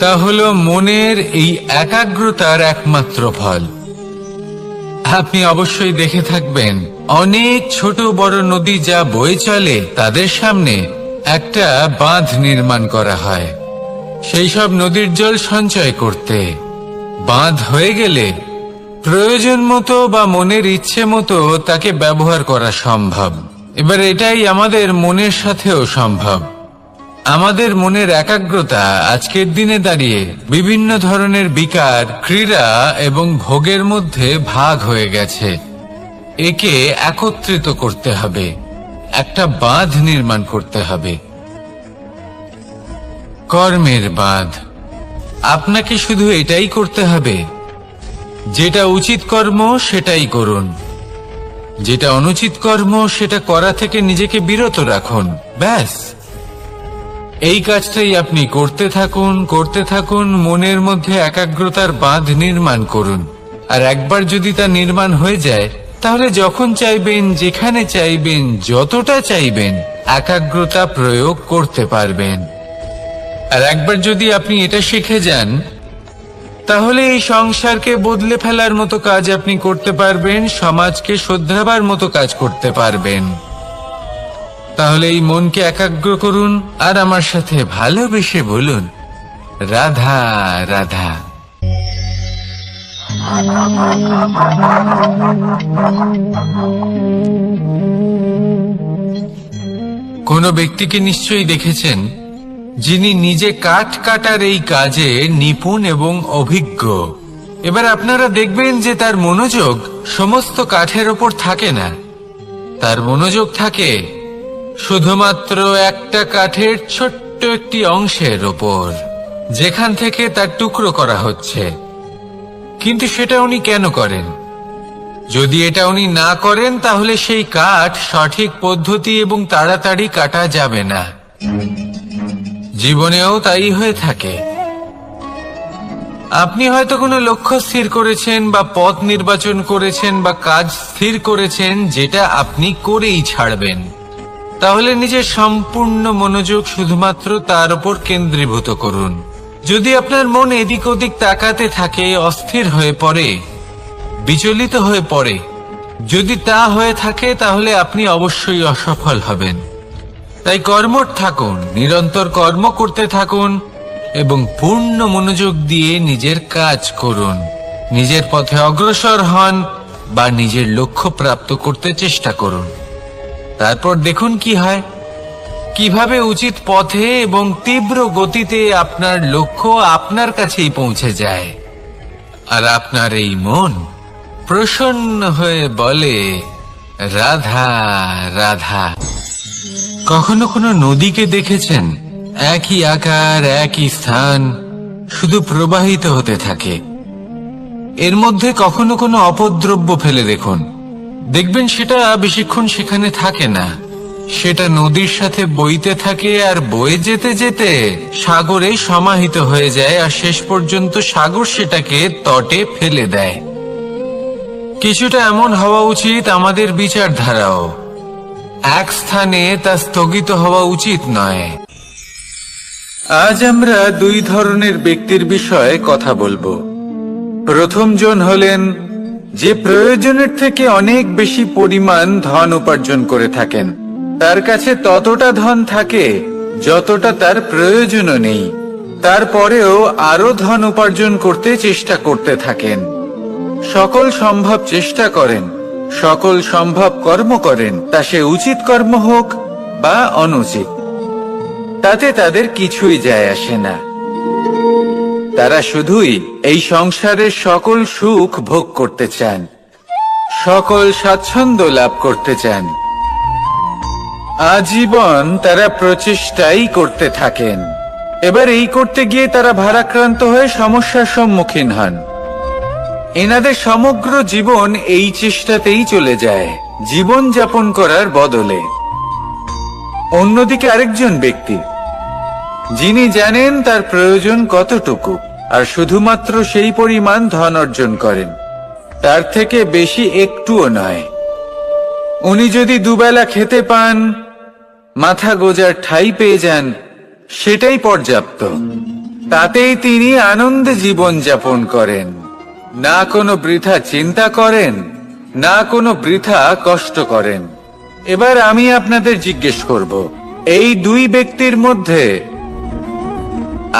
তা হল মনের এই একাগ্রতার একমাত্র ফল। আপনি অবশ্যই দেখে থাকবেন, অনেক ছোট বড় নদী যা বয়ে চলে তাদের সামনে একটা বাঁধ নির্মাণ করা হয় সেই সব নদীর জল সঞ্চয় করতে। বাঁধ হয়ে গেলে প্রয়োজন মতো বা মনের ইচ্ছে মতো তাকে ব্যবহার করা সম্ভব। এবার এটাই আমাদের মনের সাথেও সম্ভব। আমাদের মনের একাগ্রতা আজকের দিনে দাঁড়িয়ে বিভিন্ন ধরনের বিকার, ক্রীড়া এবং ভোগের মধ্যে ভাগ হয়ে গেছে। একে একত্রিত করতে হবে, একটা বাঁধ নির্মাণ করতে হবে। কর্মের বাঁধ। আপনাকে শুধু এটাই করতে হবে, যেটা উচিত কর্ম সেটাই করুন, যেটা অনুচিত কর্ম সেটা করা থেকে নিজেকে বিরত রাখুন। ব্যাস, এই কাজটাই আপনি করতে থাকুন, মনের মধ্যে একাগ্রতার বাঁধ নির্মাণ করুন। আর একবার যদি তা নির্মাণ হয়ে যায় তাহলে যখন চাইবেন, যেখানে চাইবেন, যতটা চাইবেন একাগ্রতা প্রয়োগ করতে পারবেন। আর একবার যদি আপনি এটা শিখে যান তাহলে এই সংসারকে বদলে ফেলার মতো কাজ আপনি করতে পারবেন, সমাজকে শোধরাবার মতো কাজ করতে পারবেন। তাহলে এই মনকে একাগ্র করুন আর আমার সাথে ভালোবেসে বলুন, রাধা রাধা। কোন ব্যক্তিকে নিশ্চয়ই দেখেছেন যিনি নিজে কাঠ কাটার এই কাজে নিপুণ এবং অভিজ্ঞ। এবার আপনারা দেখবেন যে তার মনোযোগ সমস্ত কাঠের ওপর থাকে না, তার মনোযোগ থাকে শুধুমাত্র একটা কাঠের ছোট্ট একটি অংশের ওপর, যেখান থেকে তার টুকরো করা হচ্ছে। কিন্তু সেটা উনি কেন করেন? যদি এটা উনি না করেন তাহলে সেই কাঠ সঠিক পদ্ধতি এবং তাড়াতাড়ি কাটা যাবে না। জীবনেও তাই হয়ে থাকে। আপনি হয়তো কোনো লক্ষ্য স্থির করেছেন বা পথ নির্বাচন করেছেন বা কাজ স্থির করেছেন যেটা আপনি করেই ছাড়বেন। তাহলে নিজের সম্পূর্ণ মনোযোগ শুধুমাত্র তার উপর কেন্দ্রীভূত করুন। যদি আপনার মন এদিক ওদিক তাকাতে থাকে, অস্থির হয়ে পড়ে, বিচলিত হয়ে পড়ে, যদি তা হয়ে থাকে তাহলে আপনি অবশ্যই অসফল হবেন। তাই কর্মঠ থাকুন, নিরন্তর কর্ম করতে থাকুন এবং পূর্ণ মনোযোগ দিয়ে নিজের কাজ করুন। নিজের পথে অগ্রসর হন বা নিজের লক্ষ্য প্রাপ্ত করতে চেষ্টা করুন। তারপর দেখুন কি হয়, কিভাবে উচিত পথে এবং তীব্র গতিতে আপনার লক্ষ্য আপনার কাছেই পৌঁছে যায়। আর আপনার এই মন প্রসন্ন হয়ে বলে, রাধা রাধা। কখনো কোনো নদীকে দেখেছেন? একই আকার, একই স্থান, শুধু প্রবাহিত হতে থাকে। এর মধ্যে কখনো কোনো অপদ্রব্য ফেলে দেখুন, দেখবেন সেটা বেশিক্ষণ সেখানে থাকে না। সেটা নদীর সাথে বইতে থাকে আর বয়ে যেতে যেতে সাগরে সমাহিত হয়ে যায়, আর শেষ পর্যন্ত সাগর সেটাকে তটে ফেলে দেয়। কিছুটা এমন হওয়া উচিত আমাদের বিচারধারাও। এক স্থানে তা স্থগিত হওয়া উচিত নয়। আজ আমরা দুই ধরনের ব্যক্তির বিষয়ে কথা বলবো। প্রথম জন হলেন যে প্রয়োজনের থেকে অনেক বেশি পরিমাণ ধন উপার্জন করে থাকেন। তার কাছে ততটা ধন থাকে যতটা তার প্রয়োজনও নেই, তারপরেও আরো ধন উপার্জন করতে চেষ্টা করতে থাকেন। সকল সম্ভব চেষ্টা করেন, সকল সম্ভব কর্ম করেন, তা সে উচিত কর্ম হোক বা অনুচিত। তাতে তাদের কিছুই যায় আসে না। তারা শুধুই এই সংসারের সকল সুখ ভোগ করতে চান, সকল স্বাচ্ছন্দ্য লাভ করতে চান। আজীবন তারা প্রচেষ্টাই করতে থাকেন। এবার এই করতে গিয়ে তারা ভারাক্রান্ত হয়ে সমস্যার সম্মুখীন হন। এনাদের সমগ্র জীবন এই চেষ্টাতেই চলে যায়, জীবন যাপন করার বদলে। অন্যদিকে আরেকজন ব্যক্তি, যিনি জানেন তার প্রয়োজন কতটুকু, আর শুধুমাত্র সেই পরিমাণ ধন অর্জন করেন, তার থেকে বেশি একটুও নয়। উনি যদি দুবেলা খেতে পান, মাথা গোজার ঠাঁই পেয়ে যান, সেটাই পর্যাপ্ত। তাতেই তিনি আনন্দে জীবন যাপন করেন, না কোনো বৃথা চিন্তা করেন, না কোনো বৃথা কষ্ট করেন। এবার আমি আপনাদের জিজ্ঞেস করব, এই দুই ব্যক্তির মধ্যে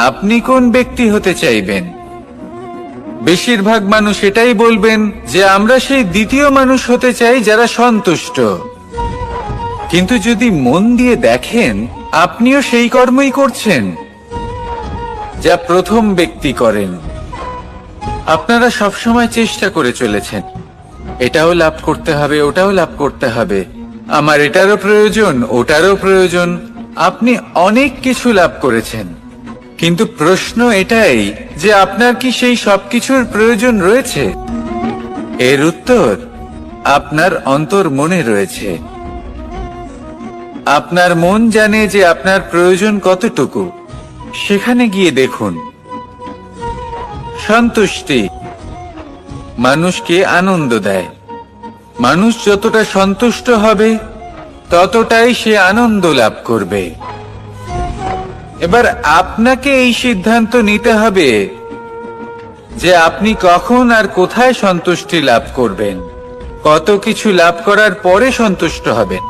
আপনি কোন ব্যক্তি হতে চাইবেন? বেশিরভাগ মানুষ এটাই বলবেন যে আমরা সেই দ্বিতীয় মানুষ হতে চাই যারা সন্তুষ্ট। কিন্তু যদি মন দিয়ে দেখেন, আপনিও সেই কর্মই করছেন যা প্রথম ব্যক্তি করেন। আপনারা সবসময় চেষ্টা করে চলেছেন, এটাও লাভ করতে হবে, ওটাও লাভ করতে হবে, আমার এটারও প্রয়োজন, ওটারও প্রয়োজন। আপনি অনেক কিছু লাভ করেছেন, কিন্তু প্রশ্ন এটাই যে আপনার কি সেই সবকিছুর প্রয়োজন রয়েছে? এর উত্তর আপনার অন্তর মনে রয়েছে। আপনার মন জানে যে আপনার প্রয়োজন কতটুকু। সেখানে গিয়ে দেখুন। সন্তুষ্টি মানুষকে আনন্দ দেয়। মানুষ যতটা সন্তুষ্ট হবে, ততটাই সে আনন্দ লাভ করবে। এবার আপনাকে এই সিদ্ধান্ত নিতে হবে যে আপনি কখন আর কোথায় সন্তুষ্টি লাভ করবেন, কত কিছু লাভ করার পরে সন্তুষ্ট হবেন।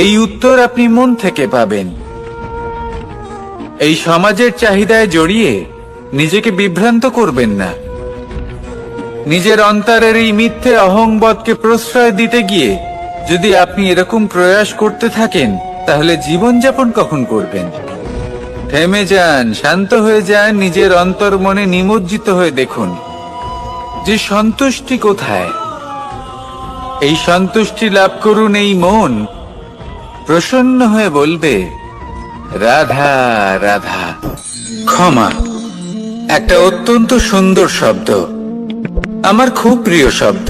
এই উত্তর আপনি মন থেকে পাবেন। এই সমাজের চাহিদায় জড়িয়ে নিজেকে বিভ্রান্ত করবেন না। নিজের অন্তরের এই মিথ্যে অহংবোধকে প্রশ্রয় দিতে গিয়ে যদি আপনি এরকম প্রয়াস করতে থাকেন, তাহলে জীবনযাপন কখন করবেন? থেমে যান, শান্ত হয়ে যান, নিজের অন্তর মনে নিমজ্জিত হয়ে দেখুন যে সন্তুষ্টি কোথায়। এই সন্তুষ্টি লাভ করুন। এই মন প্রসন্ন হয়ে বলবে, রাধা রাধা। ক্ষমা একটা অত্যন্ত সুন্দর শব্দ, আমার খুব প্রিয় শব্দ।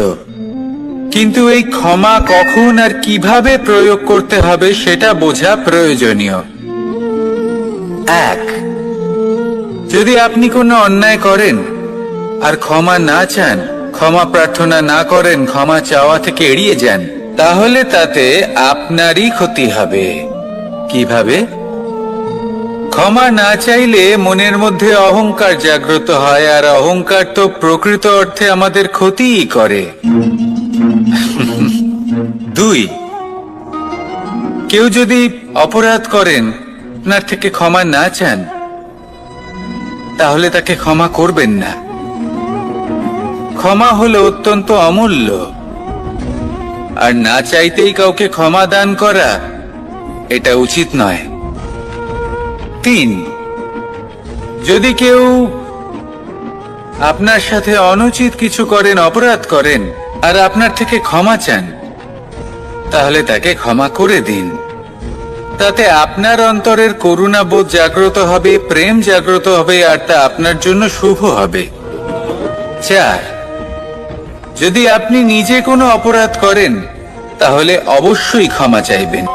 কিন্তু এই ক্ষমা কখন আর কিভাবে প্রয়োগ করতে হবে সেটা বোঝা প্রয়োজনীয়। এক, যদি আপনি কোনো অন্যায় করেন আর ক্ষমা না চান, ক্ষমা প্রার্থনা না করেন, ক্ষমা চাওয়া থেকে এড়িয়ে যান, তাহলে তাতে আপনারই ক্ষতি হবে। কিভাবে? ক্ষমা না চাইলে মনের মধ্যে অহংকার জাগ্রত হয়, আর অহংকার তো প্রকৃত অর্থে আমাদের ক্ষতিই করে। দুই, কেউ যদি অপরাধ করেন, আপনার থেকে ক্ষমা না চান, তাহলে তাকে ক্ষমা করবেন না। ক্ষমা হলো অত্যন্ত অমূল্য, আর না চাইতেই কাউকে ক্ষমা দান করা এটা উচিত নয়। তিন, যদি কেউ আপনার সাথে অনুচিত কিছু করেন, অপরাধ করেন, আর আপনার থেকে ক্ষমা চান, তাহলে তাকে ক্ষমা করে দিন। তাতে আপনার অন্তরের করুণাবোধ জাগ্রত হবে, প্রেম জাগ্রত হবে, আর তা আপনার জন্য শুভ হবে। চার, যদি আপনি নিজে কোনো অপরাধ করেন, তাহলে অবশ্যই ক্ষমা চাইবেন।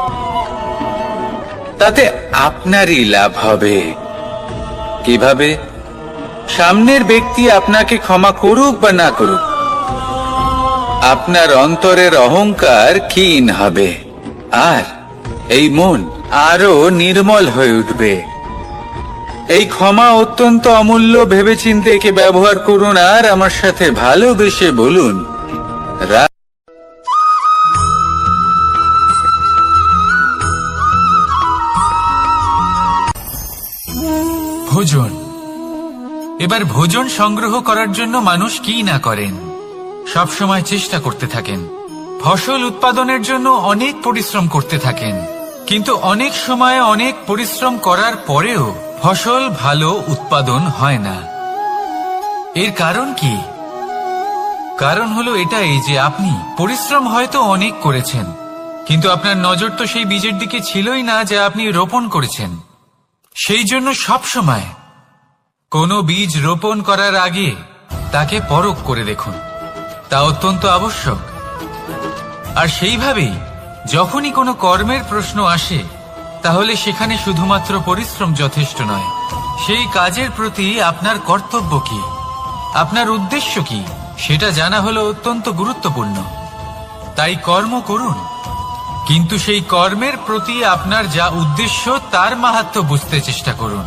তাতে আপনারই লাভ হবে। কিভাবে? সামনের ব্যক্তি আপনাকে ক্ষমা করুক বা না করুক, আপনার অন্তরের অহংকার ক্ষীণ হবে, আর এই মন আরো নির্মল হয়ে উঠবে। এই ক্ষমা অত্যন্ত অমূল্য, ভেবেচিন্তে একে ব্যবহার করুন, আর আমার সাথে ভালোবেসে বলুন, ভোজন। এবার ভোজন সংগ্রহ করার জন্য মানুষ কি না করেন, সব সময় চেষ্টা করতে থাকেন। ফসল উৎপাদনের জন্য অনেক পরিশ্রম করতে থাকেন, কিন্তু অনেক সময় অনেক পরিশ্রম করার পরেও ফসল ভালো উৎপাদন হয় না। এর কারণ কি? কারণ হলো এটাই যে আপনি পরিশ্রম হয়তো অনেক করেছেন, কিন্তু আপনার নজর তো সেই বীজের দিকে ছিলই না যা আপনি রোপণ করেছেন। সেই জন্য সবসময় কোনো বীজ রোপণ করার আগে তাকে পরখ করে দেখুন, তা অত্যন্ত আবশ্যক। আর সেইভাবেই যখনই কোনো কর্মের প্রশ্ন আসে, তাহলে সেখানে শুধুমাত্র পরিশ্রম যথেষ্ট নয়। সেই কাজের প্রতি আপনার কর্তব্য কি, আপনার উদ্দেশ্য কি, সেটা জানা হলো অত্যন্ত গুরুত্বপূর্ণ। তাই কর্ম করুন, কিন্তু সেই কর্মের প্রতি আপনার যা উদ্দেশ্য তার মাহাত্ম্য বুঝতে চেষ্টা করুন।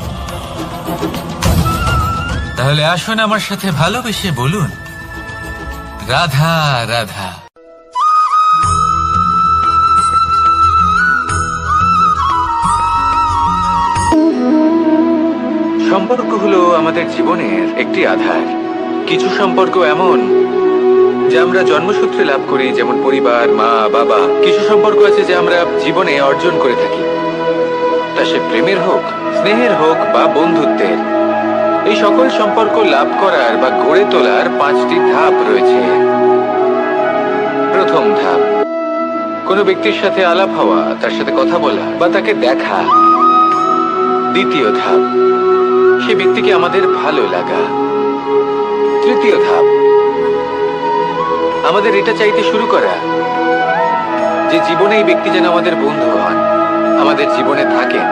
তাহলে আসুন আমার সাথে ভালোবেসে বলুন, রাধা রাধা। সম্পর্ক হলো আমাদের জীবনের একটি আধার। কিছু সম্পর্ক এমন যা আমরা জন্মসূত্রে লাভ করি, যেমন পরিবার, মা, বাবা। কিছু সম্পর্ক আছে যা আমরা জীবনে অর্জন করে থাকি, তা সে প্রেমের হোক, স্নেহের হোক বা বন্ধুত্বের। এই সকল সম্পর্ক লাভ করার বা গড়ে তোলার 5টি ধাপ রয়েছে। প্রথম ধাপ, কোনো ব্যক্তির সাথে আলাপ হওয়া, তার সাথে কথা বলা বা তাকে দেখা। দ্বিতীয় ধাপ, সে ব্যক্তিকে আমাদের ভালো লাগা। তৃতীয় ধাপ, আমাদের এটা চাইতে শুরু করা যে জীবনে এই ব্যক্তি যেন আমাদের বন্ধু হন, আমাদের জীবনে থাকেন,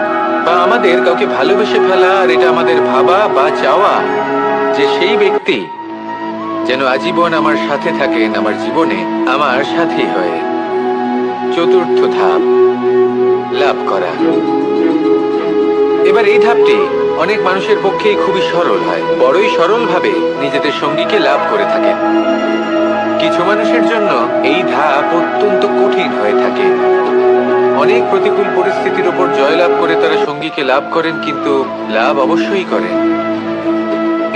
বা আমাদের কাউকে ভালোবেসে ফেলা। আর এটা আমাদের ভাবা বা চাওয়া যে সেই ব্যক্তি যেন আজীবন আমার সাথে থাকেন, আমার জীবনে আমার সাথী হয়ে। চতুর্থ ধাপ, লাভ করা। এবার এই ধাপটি অনেক মানুষের পক্ষেই খুবই সরল হয়, বড়ই সরলভাবে নিজেদের সঙ্গীকে লাভ করে থাকেন। কিছু মানুষের জন্য এই ধাপ অত্যন্ত কঠিন হয়ে থাকে। অনেক প্রতিকূল পরিস্থিতির উপর জয়লাভ করে তারা সঙ্গীকে লাভ করেন, কিন্তু লাভ অবশ্যই করেন।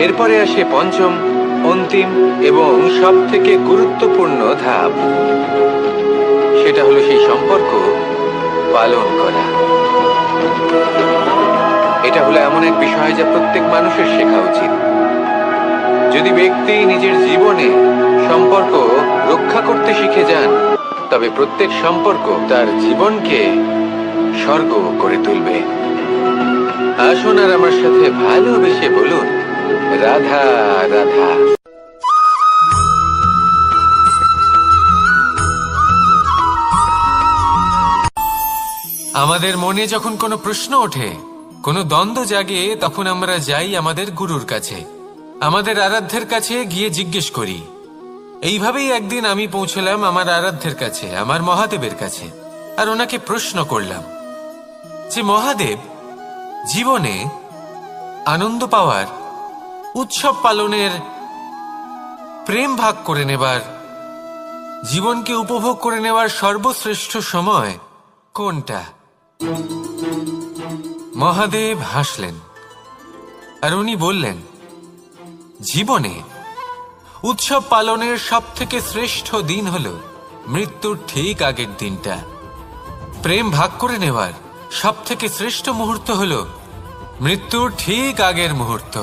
এরপরে আসে পঞ্চম, অন্তিম এবং সব থেকে গুরুত্বপূর্ণ ধাপ। সেটা হলো সেই সম্পর্ক পালন করা। এটা হলো এমন এক বিষয় যা প্রত্যেক মানুষের শেখা উচিত। যদি ব্যক্তি নিজের জীবনে সম্পর্ক রক্ষা করতে শিখে যান, তবে প্রত্যেক সম্পর্ক তার জীবনকে স্বর্গ করে তুলবে। আসুন আর আমার সাথে ভালোবেসে বলুন, রাধা রাধা। আমাদের মনে যখন কোনো প্রশ্ন ওঠে, কোনো দ্বন্দ্ব জাগে, তখন আমরা যাই আমাদের গুরুর কাছে, আমাদের আরাধ্যের কাছে গিয়ে জিজ্ঞেস করি। এইভাবেই একদিন আমি পৌঁছলাম আমার আরাধ্যের কাছে, আমার মহাদেবের কাছে, আর ওনাকে প্রশ্ন করলাম যে মহাদেব, জীবনে আনন্দ পাওয়ার, উৎসব পালনের, প্রেম ভাগ করে নেবার, জীবনকে উপভোগ করে নেওয়ার সর্বশ্রেষ্ঠ সময় কোনটা? মহাদেব হাসলেন আর উনি বললেন, জীবনে উৎসব পালনের সব থেকে শ্রেষ্ঠ দিন হলো মৃত্যুর ঠিক আগের দিনটা। প্রেম ভাগ করে নেওয়ার সব থেকে শ্রেষ্ঠ মুহূর্ত হলো মৃত্যুর ঠিক আগের মুহূর্ত।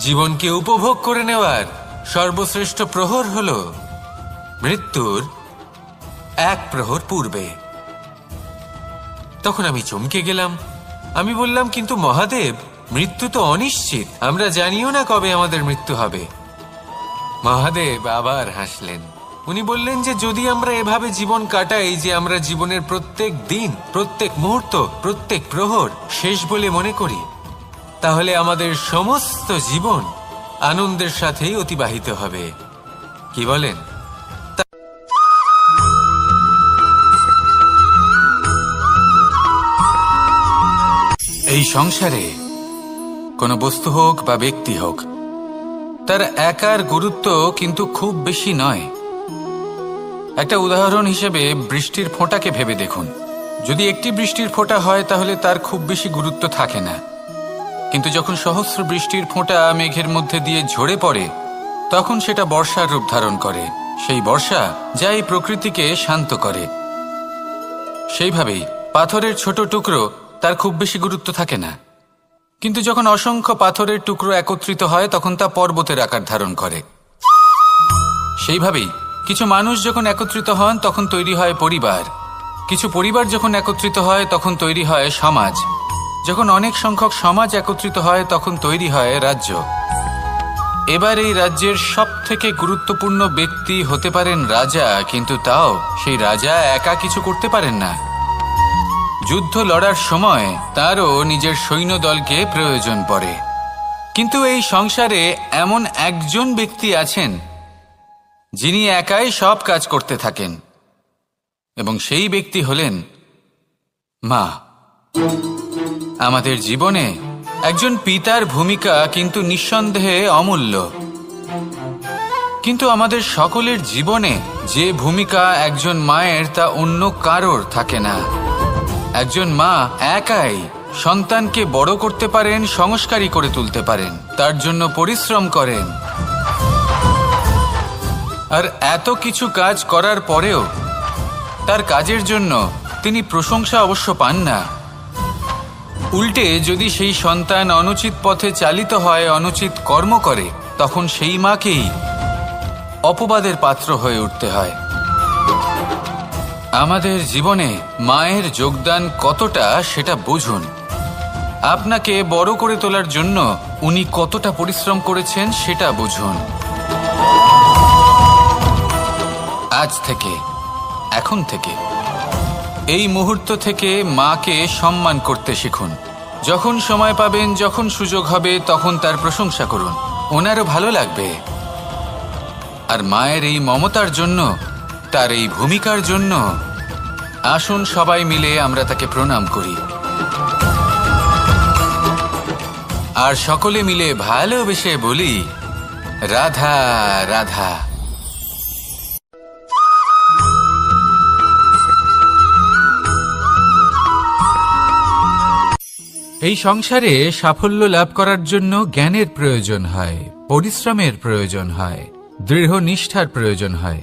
জীবনকে উপভোগ করে নেওয়ার সর্বশ্রেষ্ঠ প্রহর হলো মৃত্যুর 1 প্রহর পূর্বে। তখন আমি চমকে গেলাম। আমি বললাম, কিন্তু মহাদেব, মৃত্যু তো অনিশ্চিত, আমরা জানিও না কবে আমাদের মৃত্যু হবে। মহাদেব আবার হাসলেন। উনি বললেন যে যদি আমরা এভাবে জীবন কাটাই যে আমরা জীবনের প্রত্যেক দিন, প্রত্যেক মুহূর্ত, প্রত্যেক প্রহর শেষ বলে মনে করি, তাহলে আমাদের সমস্ত জীবন আনন্দের সাথেই অতিবাহিত হবে। কি বলেন? এই সংসারে কোনো বস্তু হোক বা ব্যক্তি হোক, তার একার গুরুত্ব কিন্তু খুব বেশি নয়। একটা উদাহরণ হিসেবে বৃষ্টির ফোঁটাকে ভেবে দেখুন। যদি একটি বৃষ্টির ফোঁটা হয় তাহলে তার খুব বেশি গুরুত্ব থাকে না, কিন্তু যখন সহস্র বৃষ্টির ফোঁটা মেঘের মধ্যে দিয়ে ঝরে পড়ে, তখন সেটা বর্ষার রূপ ধারণ করে। সেই বর্ষা যা এই প্রকৃতিকে শান্ত করে। সেইভাবেই পাথরের ছোট টুকরো তার খুব বেশি গুরুত্ব থাকে না, কিন্তু যখন অসংখ্য পাথরের টুকরো একত্রিত হয় তখন তা পর্বতের আকার ধারণ করে। সেইভাবেই কিছু মানুষ যখন একত্রিত হন তখন তৈরি হয় পরিবার, কিছু পরিবার যখন একত্রিত হয় তখন তৈরি হয় সমাজ, যখন অনেক সংখ্যক সমাজ একত্রিত হয় তখন তৈরি হয় রাজ্য। এবার এই রাজ্যের সবথেকে গুরুত্বপূর্ণ ব্যক্তি হতে পারেন রাজা, কিন্তু তাও সেই রাজা একা কিছু করতে পারেন না। যুদ্ধ লড়ার সময় তারও নিজের সৈন্যদলকে প্রয়োজন পড়ে। কিন্তু এই সংসারে এমন একজন ব্যক্তি আছেন যিনি একাই সব কাজ করতে থাকেন, এবং সেই ব্যক্তি হলেন মা। আমাদের জীবনে একজন পিতার ভূমিকা কিন্তু নিঃসন্দেহে অমূল্য, কিন্তু আমাদের সকলের জীবনে যে ভূমিকা একজন মায়ের তা অন্য কারোর থাকে না। একজন মা একাই সন্তানকে বড় করতে পারেন, সংস্কারী করে তুলতে পারেন, তার জন্য পরিশ্রম করেন। আর এত কিছু কাজ করার পরেও তার কাজের জন্য তিনি প্রশংসা অবশ্য পান না। উল্টে যদি সেই সন্তান অনুচিত পথে চালিত হয়, অনুচিত কর্ম করে, তখন সেই মাকেই অপবাদের পাত্র হয়ে উঠতে হয়। আমাদের জীবনে মায়ের যোগদান কতটা সেটা বুঝুন। আপনাকে বড় করে তোলার জন্য উনি কতটা পরিশ্রম করেছেন সেটা বুঝুন। আজ থেকে, এখন থেকে, এই মুহূর্ত থেকে মাকে সম্মান করতে শিখুন। যখন সময় পাবেন, যখন সুযোগ হবে, তখন তার প্রশংসা করুন, ওনারও ভালো লাগবে। আর মায়ের এই মমতার জন্য, তার এই ভূমিকার জন্য আসুন সবাই মিলে আমরা তাকে প্রণাম করি, আর সকলে মিলে ভালোবেসে বলি, রাধা রাধা। এই সংসারে সাফল্য লাভ করার জন্য জ্ঞানের প্রয়োজন হয়, পরিশ্রমের প্রয়োজন হয়, দৃঢ় নিষ্ঠার প্রয়োজন হয়,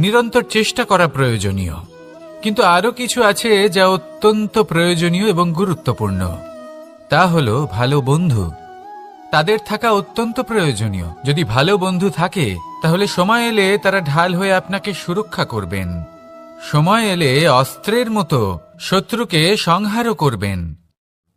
নিরন্তর চেষ্টা করা প্রয়োজনীয়। কিন্তু আরো কিছু আছে যা অত্যন্ত প্রয়োজনীয় এবং গুরুত্বপূর্ণ। তা হলো ভালো বন্ধু। তাদের থাকা অত্যন্ত প্রয়োজনীয়। যদি ভালো বন্ধু থাকে তাহলে সময় এলে তারা ঢাল হয়ে আপনাকে সুরক্ষা করবেন। সময় এলে অস্ত্রের মতো শত্রুকে সংহারও করবেন।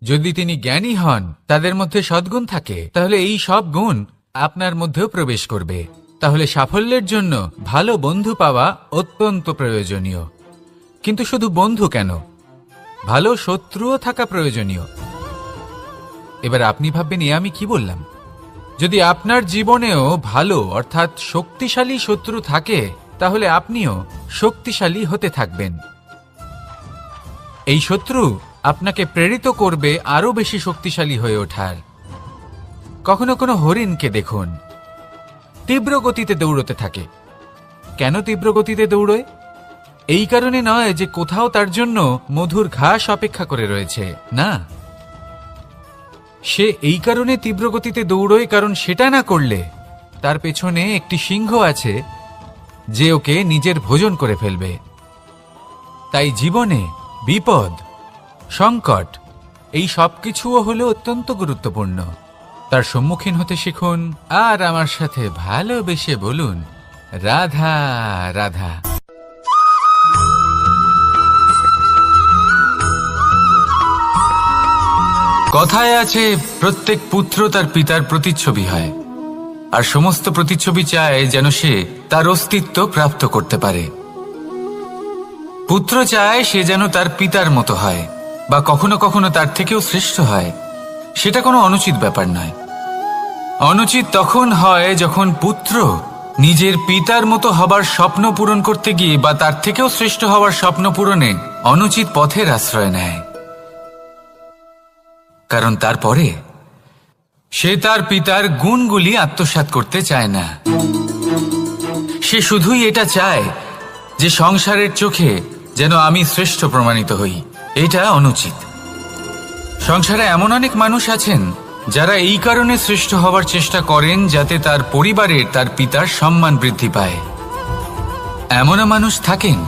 যদি তিনি জ্ঞানী হন, তাদের মধ্যে সদ্গুণ থাকে, তাহলে এই সব গুণ আপনার মধ্যেও প্রবেশ করবে। তাহলে সাফল্যের জন্য ভালো বন্ধু পাওয়া অত্যন্ত প্রয়োজনীয়। কিন্তু শুধু বন্ধু কেন, ভালো শত্রুও থাকা প্রয়োজনীয়। এবার আপনি ভাববেন, এ আমি কি বললাম? যদি আপনার জীবনেও ভালো অর্থাৎ শক্তিশালী শত্রু থাকে, তাহলে আপনিও শক্তিশালী হতে থাকবেন। এই শত্রু আপনাকে প্রেরিত করবে আরো বেশি শক্তিশালী হয়ে ওঠার। কখনো কোনো হরিণকে দেখুন, তীব্র গতিতে দৌড়তে থাকে। কেন তীব্র গতিতে দৌড়য়? এই কারণে নয় যে কোথাও তার জন্য মধুর ঘাস অপেক্ষা করে রয়েছে, না। সে এই কারণে তীব্র গতিতে দৌড়য় কারণ সেটা না করলে তার পেছনে একটি সিংহ আছে যে ওকে নিজের ভোজন করে ফেলবে। তাই জীবনে বিপদ, সংকট, এই সবকিছুও হলো অত্যন্ত গুরুত্বপূর্ণ। তার সম্মুখীন হতে শিখুন আর আমার সাথে ভালোবেসে বলুন, রাধা রাধা। কথায় আছে, প্রত্যেক পুত্র তার পিতার প্রতিচ্ছবি হয়, আর সমস্ত প্রতিচ্ছবি চায় যেন সে তার অস্তিত্ব প্রাপ্ত করতে পারে। পুত্র চায় সে যেন তার পিতার মতো হয়, বা কখনো কখনো তার থেকেও শ্রেষ্ঠ হয়। সেটা কোনো অনুচিত ব্যাপার নয়। অনুচিত তখন হয় যখন পুত্র নিজের পিতার মতো হবার স্বপ্ন পূরণ করতে গিয়ে বা তার থেকেও শ্রেষ্ঠ হওয়ার স্বপ্ন পূরণে অনুচিত পথের আশ্রয় নেয়। কারণ তারপরে সে তার পিতার গুণগুলি আত্মসাৎ করতে চায় না। সে শুধুই এটা চায় যে সংসারের চোখে যেন আমি শ্রেষ্ঠ প্রমাণিত হই। এটা অনুচিত। সংসারে এমন অনেক মানুষ আছেন যারা এই কারণে শ্রেষ্ঠ হওয়ার চেষ্টা করেন যাতে তার পরিবারের, তার পিতার সম্মান বৃদ্ধি পায়। এমনও মানুষ থাকেন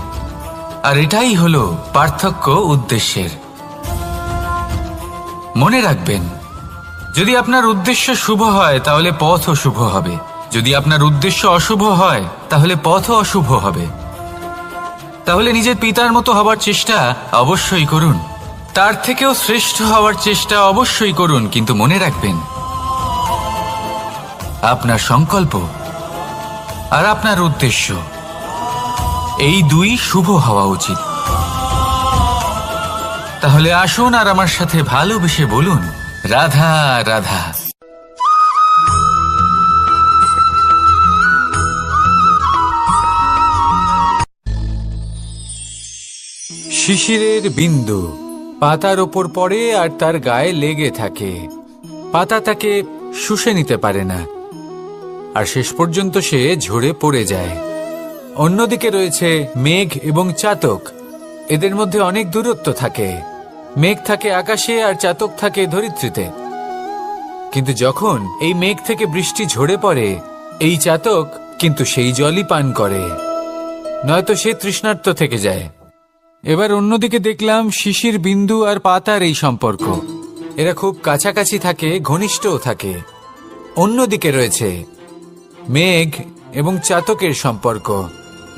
আর এটাই হলো পার্থক্য উদ্দেশ্যের। মনে রাখবেন, যদি আপনার উদ্দেশ্য শুভ হয় তাহলে পথও শুভ হবে, যদি আপনার উদ্দেশ্য অশুভ হয় তাহলে পথও অশুভ হবে। তাহলে নিজের পিতার মতো হবার চেষ্টা অবশ্যই করুন, তার থেকেও শ্রেষ্ঠ হওয়ার চেষ্টা অবশ্যই করুন, কিন্তু মনে রাখবেন আপনার সংকল্প আর আপনার উদ্দেশ্য এই দুই শুভ হওয়া উচিত। তাহলে আসুন আর আমার সাথে ভালোবেসে বলুন, রাধা রাধা। শিশিরের বিন্দু পাতার ওপর পড়ে আর তার গায়ে লেগে থাকে। পাতা তাকে শুষে নিতে পারে না, আর শেষ পর্যন্ত সে ঝরে পড়ে যায়। অন্যদিকে রয়েছে মেঘ এবং চাতক। এদের মধ্যে অনেক দূরত্ব থাকে। মেঘ থাকে আকাশে আর চাতক থাকে ধরিত্রীতে। কিন্তু যখন এই মেঘ থেকে বৃষ্টি ঝরে পড়ে, এই চাতক কিন্তু সেই জলই পান করে, নয়তো সে তৃষ্ণার্ত থেকে যায়। এবার অন্যদিকে দেখলাম শিশির বিন্দু আর পাতার এই সম্পর্ক। এরা খুব কাছাকাছি থাকে, ঘনিষ্ঠও থাকে। অন্যদিকে রয়েছে মেঘ এবং চাতকের সম্পর্ক,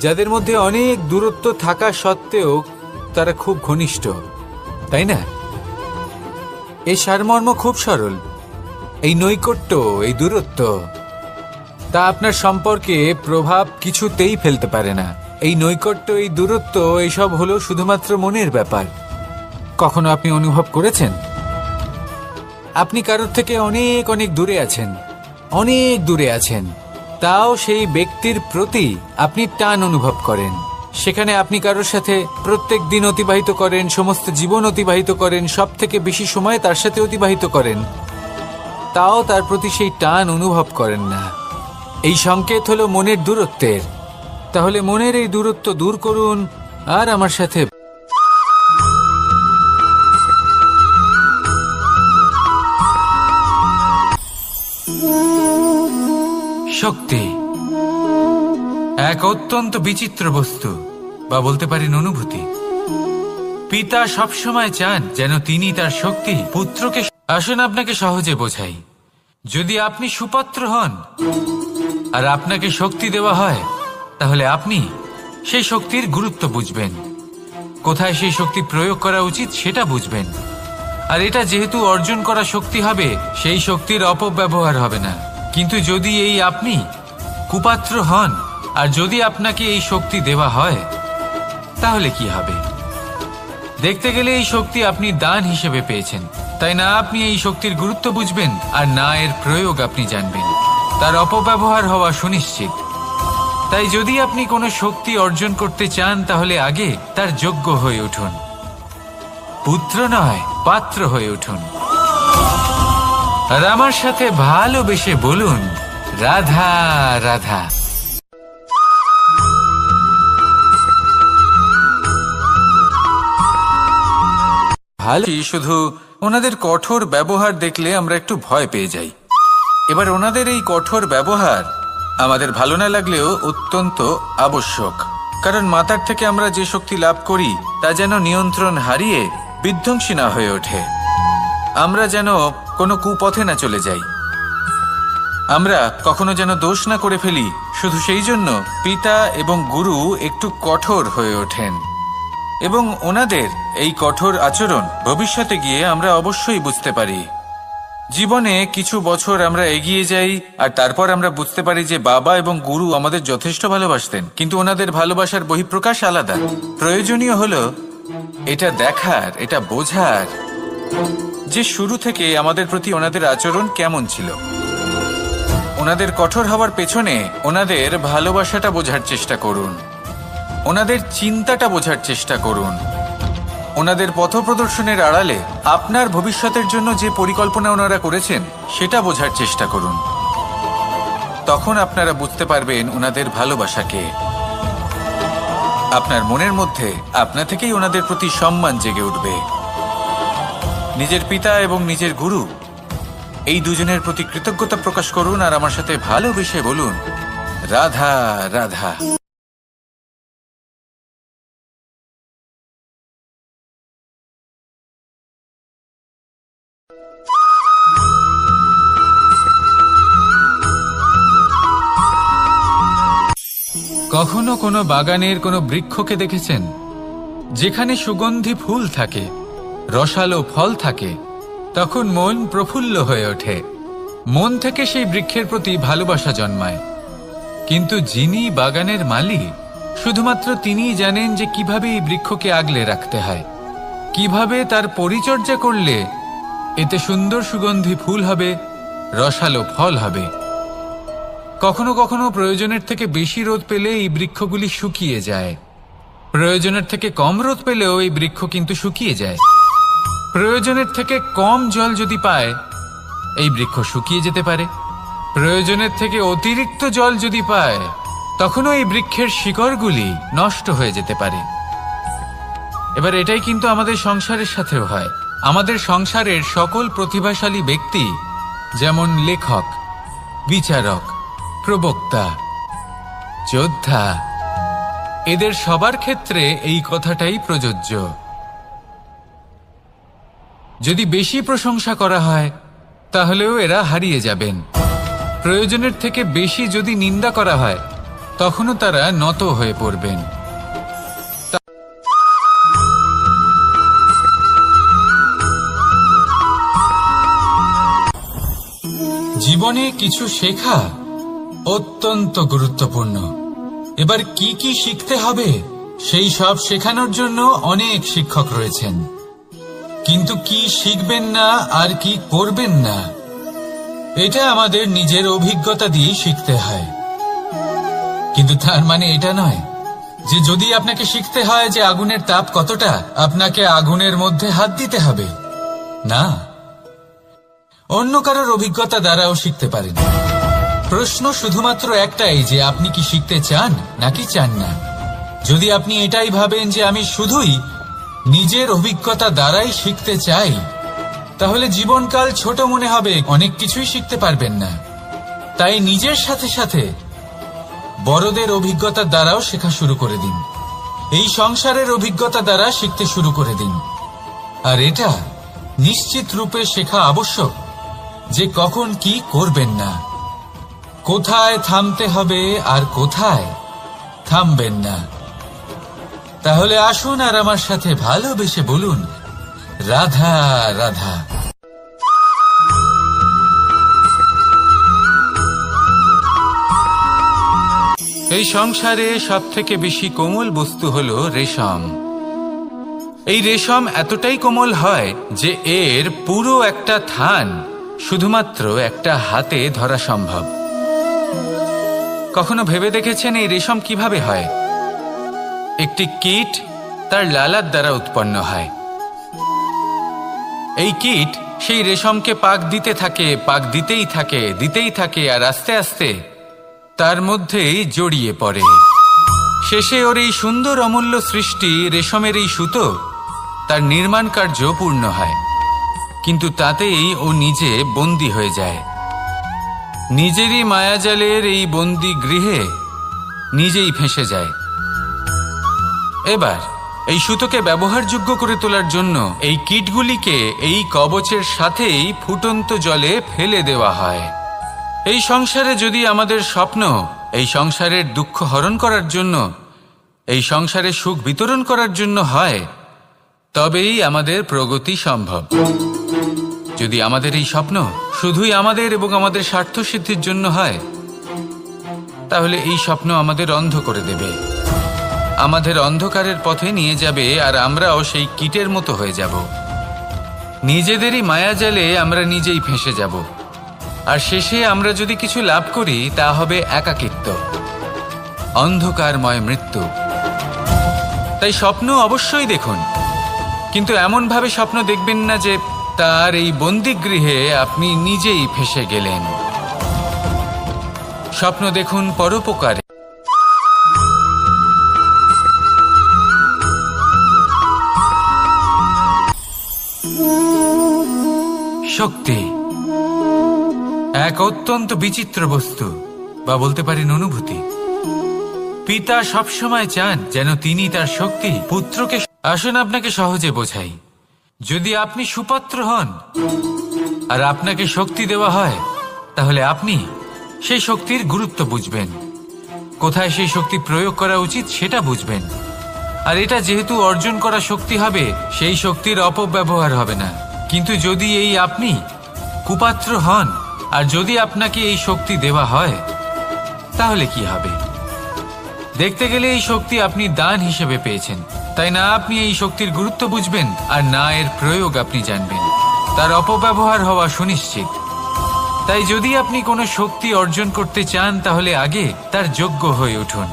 যাদের মধ্যে অনেক দূরত্ব থাকা সত্ত্বেও তারা খুব ঘনিষ্ঠ, তাই না? এই সারমর্ম খুব সরল। এই নৈকট্য, এই দূরত্ব, তা আপনার সম্পর্কে প্রভাব কিছুতেই ফেলতে পারে না। এই নৈকট্য, এই দূরত্ব, এইসব হলো শুধুমাত্র মনের ব্যাপার। কখনো আপনি অনুভব করেছেন আপনি কারোর থেকে অনেক অনেক দূরে আছেন, অনেক দূরে আছেন, তাও সেই ব্যক্তির প্রতি আপনি টান অনুভব করেন। সেখানে আপনি কারোর সাথে প্রত্যেক দিন অতিবাহিত করেন, সমস্ত জীবন অতিবাহিত করেন, সব থেকে বেশি সময় তার সাথে অতিবাহিত করেন, তাও তার প্রতি সেই টান অনুভব করেন না। এই সংকেত হলো মনের দূরত্বের। তাহলে মনের এই দূরত্ব দূর করুন আর আমার সাথে শক্তি এক অত্যন্ত বিচিত্র বস্তু, বা বলতে পারেন অনুভূতি। পিতা সবসময় চান যেন তিনি তার শক্তি পুত্রকে। আসুন আপনাকে সহজে বোঝাই। যদি আপনি সুপাত্র হন আর আপনাকে শক্তি দেওয়া হয়, তাহলে আপনি সেই শক্তির গুরুত্ব বুঝবেন, কোথায় সেই শক্তি প্রয়োগ করা উচিত সেটা বুঝবেন। আর এটা যেহেতু অর্জন করা শক্তি হবে, সেই শক্তির অপব্যবহার হবে না। কিন্তু যদি এই আপনি কুপাত্র হন আর যদি আপনাকে এই শক্তি দেওয়া হয়, তাহলে কি হবে? দেখতে গেলে এই শক্তি আপনি দান হিসেবে পেয়েছেন, তাই না আপনি এই শক্তির গুরুত্ব বুঝবেন আর না এর প্রয়োগ আপনি জানবেন। তার অপব্যবহার হওয়া সুনিশ্চিত। তাই যদি আপনি কোনো শক্তি অর্জন করতে চান, তাহলে আগে তার যোগ্য হয়ে উঠুন। পুত্র নয়, পাত্র হয়ে উঠুন। আর আমার সাথে ভালোবেসে বলুন, রাধা রাধা। ভালো, শুধু ওনাদের কঠোর ব্যবহার দেখলে আমরা একটু ভয় পেয়ে যাই। এবার ওনাদের এই কঠোর ব্যবহার আমাদের ভালো না লাগলেও অত্যন্ত আবশ্যক, কারণ মাতার থেকে আমরা যে শক্তি লাভ করি তা যেন নিয়ন্ত্রণ হারিয়ে বিধ্বংসী না হয়ে ওঠে। আমরা যেন কোনো কুপথে না চলে যাই, আমরা কখনো যেন দোষ না করে ফেলি। শুধু সেই জন্য পিতা এবং গুরু একটু কঠোর হয়ে ওঠেন, এবং ওনাদের এই কঠোর আচরণ ভবিষ্যতে গিয়ে আমরা অবশ্যই বুঝতে পারি। জীবনে কিছু বছর আমরা এগিয়ে যাই আর তারপর আমরা বুঝতে পারি যে বাবা এবং গুরু আমাদের যথেষ্ট ভালোবাসতেন, কিন্তু ওনাদের ভালোবাসার বহিঃপ্রকাশ আলাদা। প্রয়োজনীয় হলো এটা দেখার, এটা বোঝার যে শুরু থেকে আমাদের প্রতি ওনাদের আচরণ কেমন ছিল। ওনাদের কঠোর হওয়ার পেছনে ওনাদের ভালোবাসাটা বোঝার চেষ্টা করুন, ওনাদের চিন্তাটা বোঝার চেষ্টা করুন। ওনাদের পথপ্রদর্শনের আড়ালে আপনার ভবিষ্যতের জন্য যে পরিকল্পনা ওনারা করেছেন সেটা বোঝার চেষ্টা করুন। তখন আপনারা বুঝতে পারবেন ওনাদের ভালোবাসাকে। আপনার মনের মধ্যে আপনা থেকেই ওনাদের প্রতি সম্মান জেগে উঠবে। নিজের পিতা এবং নিজের গুরু এই দুজনের প্রতি কৃতজ্ঞতা প্রকাশ করুন আর আমার সাথে ভালোবেসে বলুন, রাধা রাধা। কখনো কোনো বাগানের কোনো বৃক্ষকে দেখেছেন যেখানে সুগন্ধি ফুল থাকে, রসালো ফল থাকে? তখন মন প্রফুল্ল হয়ে ওঠে, মন থেকে সেই বৃক্ষের প্রতি ভালোবাসা জন্মায়। কিন্তু যিনি বাগানের মালিক, শুধুমাত্র তিনিই জানেন যে কিভাবে এই বৃক্ষকে আগলে রাখতে হয়, কিভাবে তার পরিচর্যা করলে এতে সুন্দর সুগন্ধি ফুল হবে, রসালো ফল হবে। কখনো কখনো প্রয়োজনের থেকে বেশি রোদ পেলে এই বৃক্ষগুলি শুকিয়ে যায়, প্রয়োজনের থেকে কম রোদ পেলেও এই বৃক্ষ কিন্তু শুকিয়ে যায়। প্রয়োজনের থেকে কম জল যদি পায়, এই বৃক্ষ শুকিয়ে যেতে পারে। প্রয়োজনের থেকে অতিরিক্ত জল যদি পায়, তখনও এই বৃক্ষের শিকড়গুলি নষ্ট হয়ে যেতে পারে। এবার এটাই কিন্তু আমাদের সংসারের সাথেও হয়। আমাদের সংসারের সকল প্রতিভাশালী ব্যক্তি, যেমন লেখক, বিচারক, প্রবক্তা, যোদ্ধা, এদের সবার ক্ষেত্রে এই কথাটাই প্রযোজ্য। যদি বেশি প্রশংসা করা হয়, তাহলেও এরা হারিয়ে যাবেন। প্রয়োজনের থেকে বেশি যদি নিন্দা করা হয়, তখনও তারা নত হয়ে পড়বেন। জীবনে কিছু শেখা অত্যন্ত গুরুত্বপূর্ণ। এবার কি কি শিখতে হবে, সেই সব শেখানোর জন্য অনেক শিক্ষক রয়েছেন। কিন্তু কি শিখবেন না আর কি করবেন না, এটা আমাদের নিজের অভিজ্ঞতা দিয়ে শিখতে হয়। কিন্তু তার মানে এটা নয় যে যদি আপনাকে শিখতে হয় যে আগুনের তাপ কতটা, আপনাকে আগুনের মধ্যে হাত দিতে হবে। না, অন্য কারোর অভিজ্ঞতা দ্বারাও শিখতে পারেন। প্রশ্ন শুধুমাত্র একটাই যে আপনি কি শিখতে চান নাকি চান না। যদি আপনি এটাই ভাবেন যে আমি শুধুই নিজের অভিজ্ঞতা দ্বারাই শিখতে চাই, তাহলে জীবনকাল ছোট মনে হবে, অনেক কিছুই শিখতে পারবেন না। তাই নিজের সাথে সাথে বড়দের অভিজ্ঞতার দ্বারাও শেখা শুরু করে দিন। এই সংসারের অভিজ্ঞতা দ্বারা শিখতে শুরু করে দিন। আর এটা নিশ্চিত রূপে শেখা আবশ্যক যে কখন কি করবেন না, কোথায় থামতে হবে আর কোথায় থামবেন না। তাহলে আসুন আর আমার সাথে ভালোবেসে বলুন, রাধা রাধা। এই সংসারে সবথেকে বেশি কোমল বস্তু হলো রেশম। এই রেশম এতটাই কোমল হয় যে এর পুরো একটা থান শুধুমাত্র একটা হাতে ধরা সম্ভব। কখনো ভেবে দেখেছেন এই রেশম কিভাবে হয়? একটি কীট তার লালার দ্বারা উৎপন্ন হয়। এই কীট সেই রেশমকে পাক দিতে থাকে, পাক দিতেই থাকে, আর আস্তে আস্তে তার মধ্যেই জড়িয়ে পড়ে। শেষে ওর এই সুন্দর অমূল্য সৃষ্টি রেশমের এই সুতো, তার নির্মাণ কার্য পূর্ণ হয়। কিন্তু তাতেই ও নিজে বন্দী হয়ে যায়। নিজেরই মায়াজালের এই বন্দী গৃহে নিজেই ফেঁসে যায়। এবার এই সুতোকে ব্যবহারযোগ্য করে তোলার জন্য এই কীটগুলিকে এই কবচের সাথেই ফুটন্ত জলে ফেলে দেওয়া হয়। এই সংসারে যদি আমাদের স্বপ্ন এই সংসারের দুঃখ হরণ করার জন্য, এই সংসারে সুখ বিতরণ করার জন্য হয়, তবেই আমাদের প্রগতি সম্ভব। যদি আমাদের এই স্বপ্ন শুধুই আমাদের এবং আমাদের স্বার্থ সিদ্ধির জন্য হয়, তাহলে এই স্বপ্ন আমাদের অন্ধ করে দেবে, আমাদের অন্ধকারের পথে নিয়ে যাবে, আর আমরাও সেই কীটের মতো হয়ে যাব। নিজেদেরই মায়াজালে আমরা নিজেই ফেঁসে যাব। আর শেষে আমরা যদি কিছু লাভ করি, তা হবে একাকিত্ব, অন্ধকারময় মৃত্যু। তাই স্বপ্ন অবশ্যই দেখুন, কিন্তু এমনভাবে স্বপ্ন দেখবেন না যে তার এই বন্দিগৃহে আপনি নিজেই ফেঁসে গেলেন। স্বপ্ন দেখুন পরোপকারে। শক্তি এক অত্যন্ত বিচিত্র বস্তু, বা বলতে পারেন অনুভূতি। পিতা সবসময় চান যেন তিনি তার শক্তি পুত্রকে। আসুন আপনাকে সহজে বোঝাই। যদি আপনি সুপাত্র হন আর আপনাকে শক্তি দেওয়া হয়, তাহলে আপনি সেই শক্তির গুরুত্ব বুঝবেন, কোথায় সেই শক্তি প্রয়োগ করা উচিত সেটা বুঝবেন। আর এটা যেহেতু অর্জন করা শক্তি হবে, সেই শক্তির অপব্যবহার হবে না। কিন্তু যদি এই আপনি কুপাত্র হন আর যদি আপনাকে এই শক্তি দেওয়া হয়, তাহলে কি হবে? দেখতে গেলে এই শক্তি আপনি দান হিসেবে পেয়েছেন, তাই না আপনি এই শক্তির গুরুত্ব বুঝবেন আর না এর প্রয়োগ আপনি জানবেন। তার অপব্যবহার হওয়া সুনিশ্চিত। তাই যদি আপনি কোনো শক্তি অর্জন করতে চান, তাহলে আগে তার যোগ্য হয়ে উঠুন,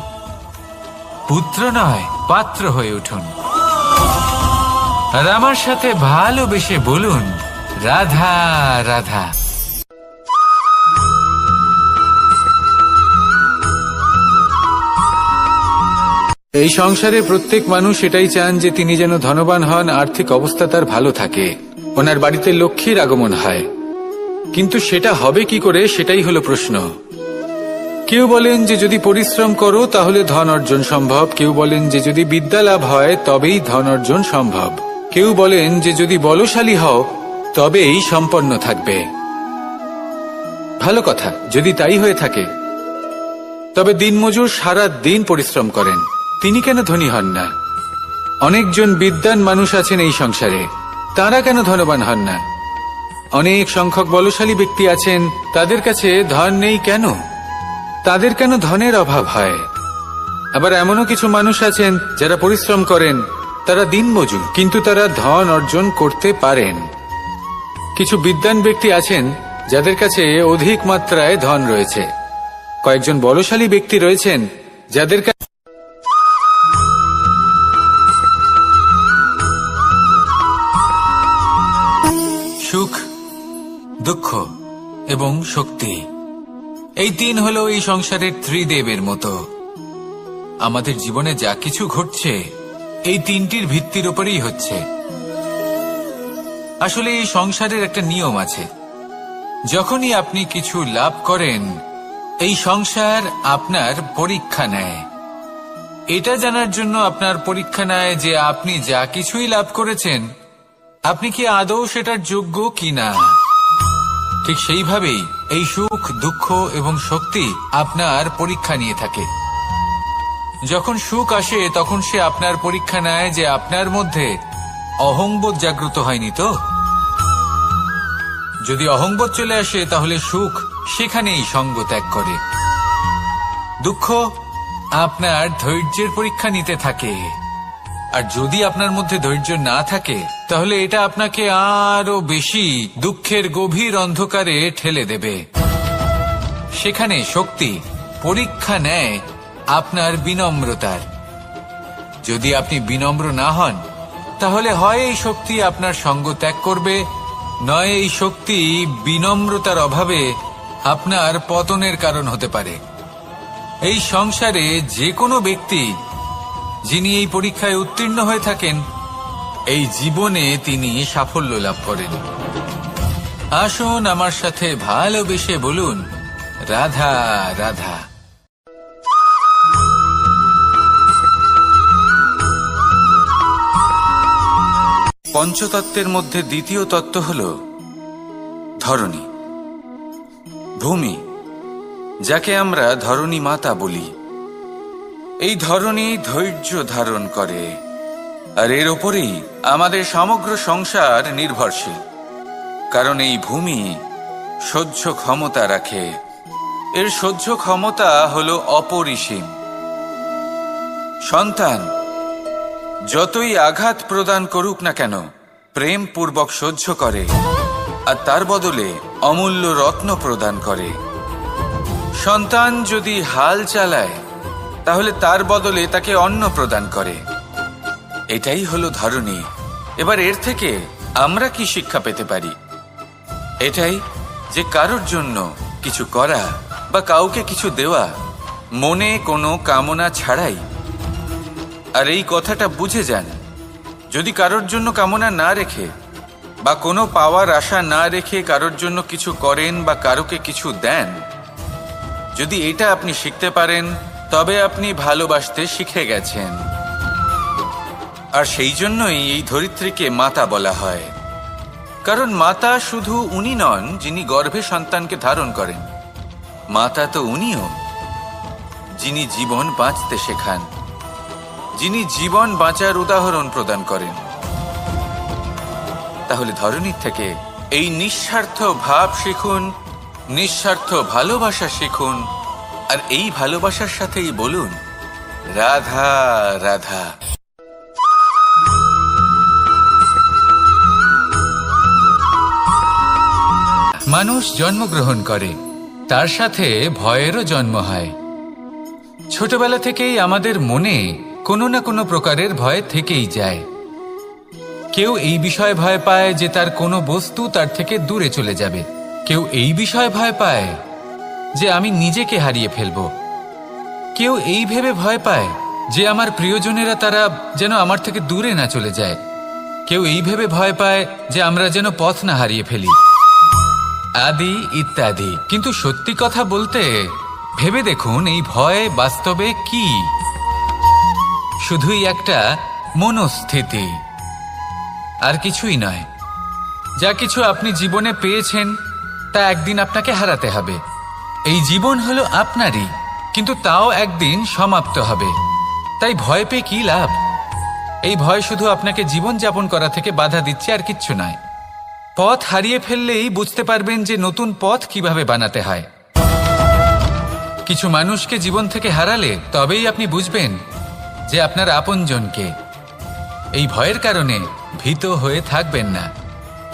পুত্র নয় পাত্র হয়ে উঠুন। আর আমার সাথে ভালোবেসে বলুন, রাধা রাধা। এই সংসারে প্রত্যেক মানুষ এটাই চান যে তিনি যেন ধনবান হন, আর্থিক অবস্থা তার ভালো থাকে, ওনার বাড়িতে লক্ষ্মীর আগমন হয়। কিন্তু সেটা হবে কি করে, সেটাই হলো প্রশ্ন। কেউ বলেন যে যদি পরিশ্রম করো তাহলে ধন অর্জন সম্ভব, কেউ বলেন যে যদি বিদ্যা লাভ হয় তবেই ধন অর্জন সম্ভব, কেউ বলেন যে যদি বলশালী হও তবেই সম্পন্ন থাকবে। ভালো কথা, যদি তাই হয়ে থাকে, তবে দিনমজুর সারা দিন পরিশ্রম করেন, তিনি কেন ধনী হন না? অনেকজন বিদ্বান মানুষ আছেন এই সংসারে, তারা কেন ধনবান হন না? অনেক সংখ্যক বলশালী ব্যক্তি আছেন, তাদের কাছে ধন নেই কেন? তাদের কেন ধনের অভাব হয়? আবার এমনও কিছু মানুষ আছেন যারা পরিশ্রম করেন, তারা দিনমজুর, কিন্তু তারা ধন অর্জন করতে পারেন। কিছু বিদ্বান ব্যক্তি আছেন যাদের কাছে অধিক মাত্রায় ধন রয়েছে, কয়েকজন বলশালী ব্যক্তি রয়েছেন যাদের কাছে সুখ, দুঃখ এবং শক্তি, এই তিন হলো এই সংসারের ত্রিদেবের মতো। আমাদের জীবনে যা কিছু ঘটছে এই তিনটির ভিত্তির উপরেই হচ্ছে। আসলে এই সংসারের একটা নিয়ম আছে, যখনই আপনি কিছু লাভ করেন, এই সংসার আপনার পরীক্ষা নেয়। এটা জানার জন্য আপনার পরীক্ষা নেয় যে আপনি যা কিছুই লাভ করেছেন, আপনি কি আদৌ সেটার যোগ্য কিনা। ঠিক সেইভাবেই এই সুখ, দুঃখ এবং শক্তি আপনার পরীক্ষা নিয়ে থাকে। যখন সুখ আসে তখন সে আপনার পরীক্ষা নেয় যে আপনার মধ্যে অহংবোধ জাগ্রত হয়নি তো। যদি অহংবোধ চলে আসে তাহলে সুখ সেখানেই সঙ্গ ত্যাগ করে। দুঃখ আপনার ধৈর্যের পরীক্ষা নিতে থাকে, আর যদি আপনার মধ্যে ধৈর্য না থাকে তাহলে এটা আপনাকে আরো বেশি দুঃখের গভীর অন্ধকারে ঠেলে দেবে। সেখানে শক্তি পরীক্ষা নেয় আপনার বিনম্রতার। যদি আপনি বিনম্র না হন, তাহলে হয় এই শক্তি আপনার সঙ্গ ত্যাগ করবে, নয় এই শক্তি বিনম্রতার অভাবে আপনার পতনের কারণ হতে পারে। এই সংসারে যে কোনো ব্যক্তি যিনি এই পরীক্ষায় উত্তীর্ণ হয়ে থাকেন, এই জীবনে তিনি সাফল্য লাভ করেন। আসুন আমার সাথে ভালোবেসে বলুন, রাধা রাধা। পঞ্চতত্ত্বের মধ্যে দ্বিতীয় তত্ত্ব হল ধরণী, ভূমি, যাকে আমরা ধরণী মাতা বলি। এই ধরণী ধৈর্য ধারণ করে, আর এর ওপরেই আমাদের সমগ্র সংসার নির্ভরশীল। কারণ এই ভূমি সহ্য ক্ষমতা রাখে, এর সহ্য ক্ষমতা হল অপরিসীম। সন্তান যতই আঘাত প্রদান করুক না কেন, প্রেম পূর্বক সহ্য করে, আর তার বদলে অমূল্য রত্ন প্রদান করে। সন্তান যদি হাল চালায়, তাহলে তার বদলে তাকে অন্ন প্রদান করে। এটাই হলো ধরণী। এবার এর থেকে আমরা কি শিক্ষা পেতে পারি? এটাই যে কারোর জন্য কিছু করা বা কাউকে কিছু দেওয়া মনে কোনো কামনা ছাড়াই। আর এই কথাটা বুঝে যান, যদি কারোর জন্য কামনা না রেখে বা কোনো পাওয়ার আশা না রেখে কারোর জন্য কিছু করেন বা কারোকে কিছু দেন, যদি এটা আপনি শিখতে পারেন, তবে আপনি ভালোবাসতে শিখে গেছেন। আর সেই জন্যই এই ধরিত্রীকে মাতা বলা হয়, কারণ মাতা শুধু উনি নন যিনি গর্ভে সন্তানকে ধারণ করেন, মাতা তো উনিও যিনি জীবন বাঁচতে শেখান, যিনি জীবন বাঁচার উদাহরণ প্রদান করেন। তাহলে ধরনীর থেকে এই নিঃস্বার্থ ভাব শিখুন, নিঃস্বার্থ ভালোবাসা শিখুন, আর এই ভালোবাসার সাথেই বলুন রাধা রাধা। মানুষ জন্মগ্রহণ করে, তার সাথে ভয়েরও জন্ম হয়। ছোটবেলা থেকেই আমাদের মনে কোনো না কোনো প্রকারের ভয় থেকেই যায়। কেউ এই বিষয়ে ভয় পায় যে তার কোনো বস্তু তার থেকে দূরে চলে যাবে, কেউ এই বিষয়ে ভয় পায় যে আমি নিজেকে হারিয়ে ফেলব, কেউ এই ভেবে ভয় পায় যে আমার প্রিয়জনেরা তারা যেন আমার থেকে দূরে না চলে যায়, কেউ এই ভেবে ভয় পায় যে আমরা যেন পথ না হারিয়ে ফেলি, আদি ইত্যাদি। কিন্তু সত্যি কথা বলতে ভেবে দেখুন এই ভয় বাস্তবে কি? শুধুই একটা মনস্থিতি, আর কিছুই নয়। যা কিছু আপনি জীবনে পেয়েছেন তা একদিন আপনাকে হারাতে হবে। এই জীবন হলো আপনারই, কিন্তু তাও একদিন সমাপ্ত হবে। তাই ভয় পেয়ে কি লাভ? এই ভয় শুধু আপনাকে জীবনযাপন করা থেকে বাধা দিচ্ছে, আর কিচ্ছু নয়। পথ হারিয়ে ফেললেই বুঝতে পারবেন যে নতুন পথ কিভাবে বানাতে হয়। কিছু মানুষকে জীবন থেকে হারালে তবেই আপনি বুঝবেন যে আপনার আপনজনকে। এই ভয়ের কারণে ভীত হয়ে থাকবেন না।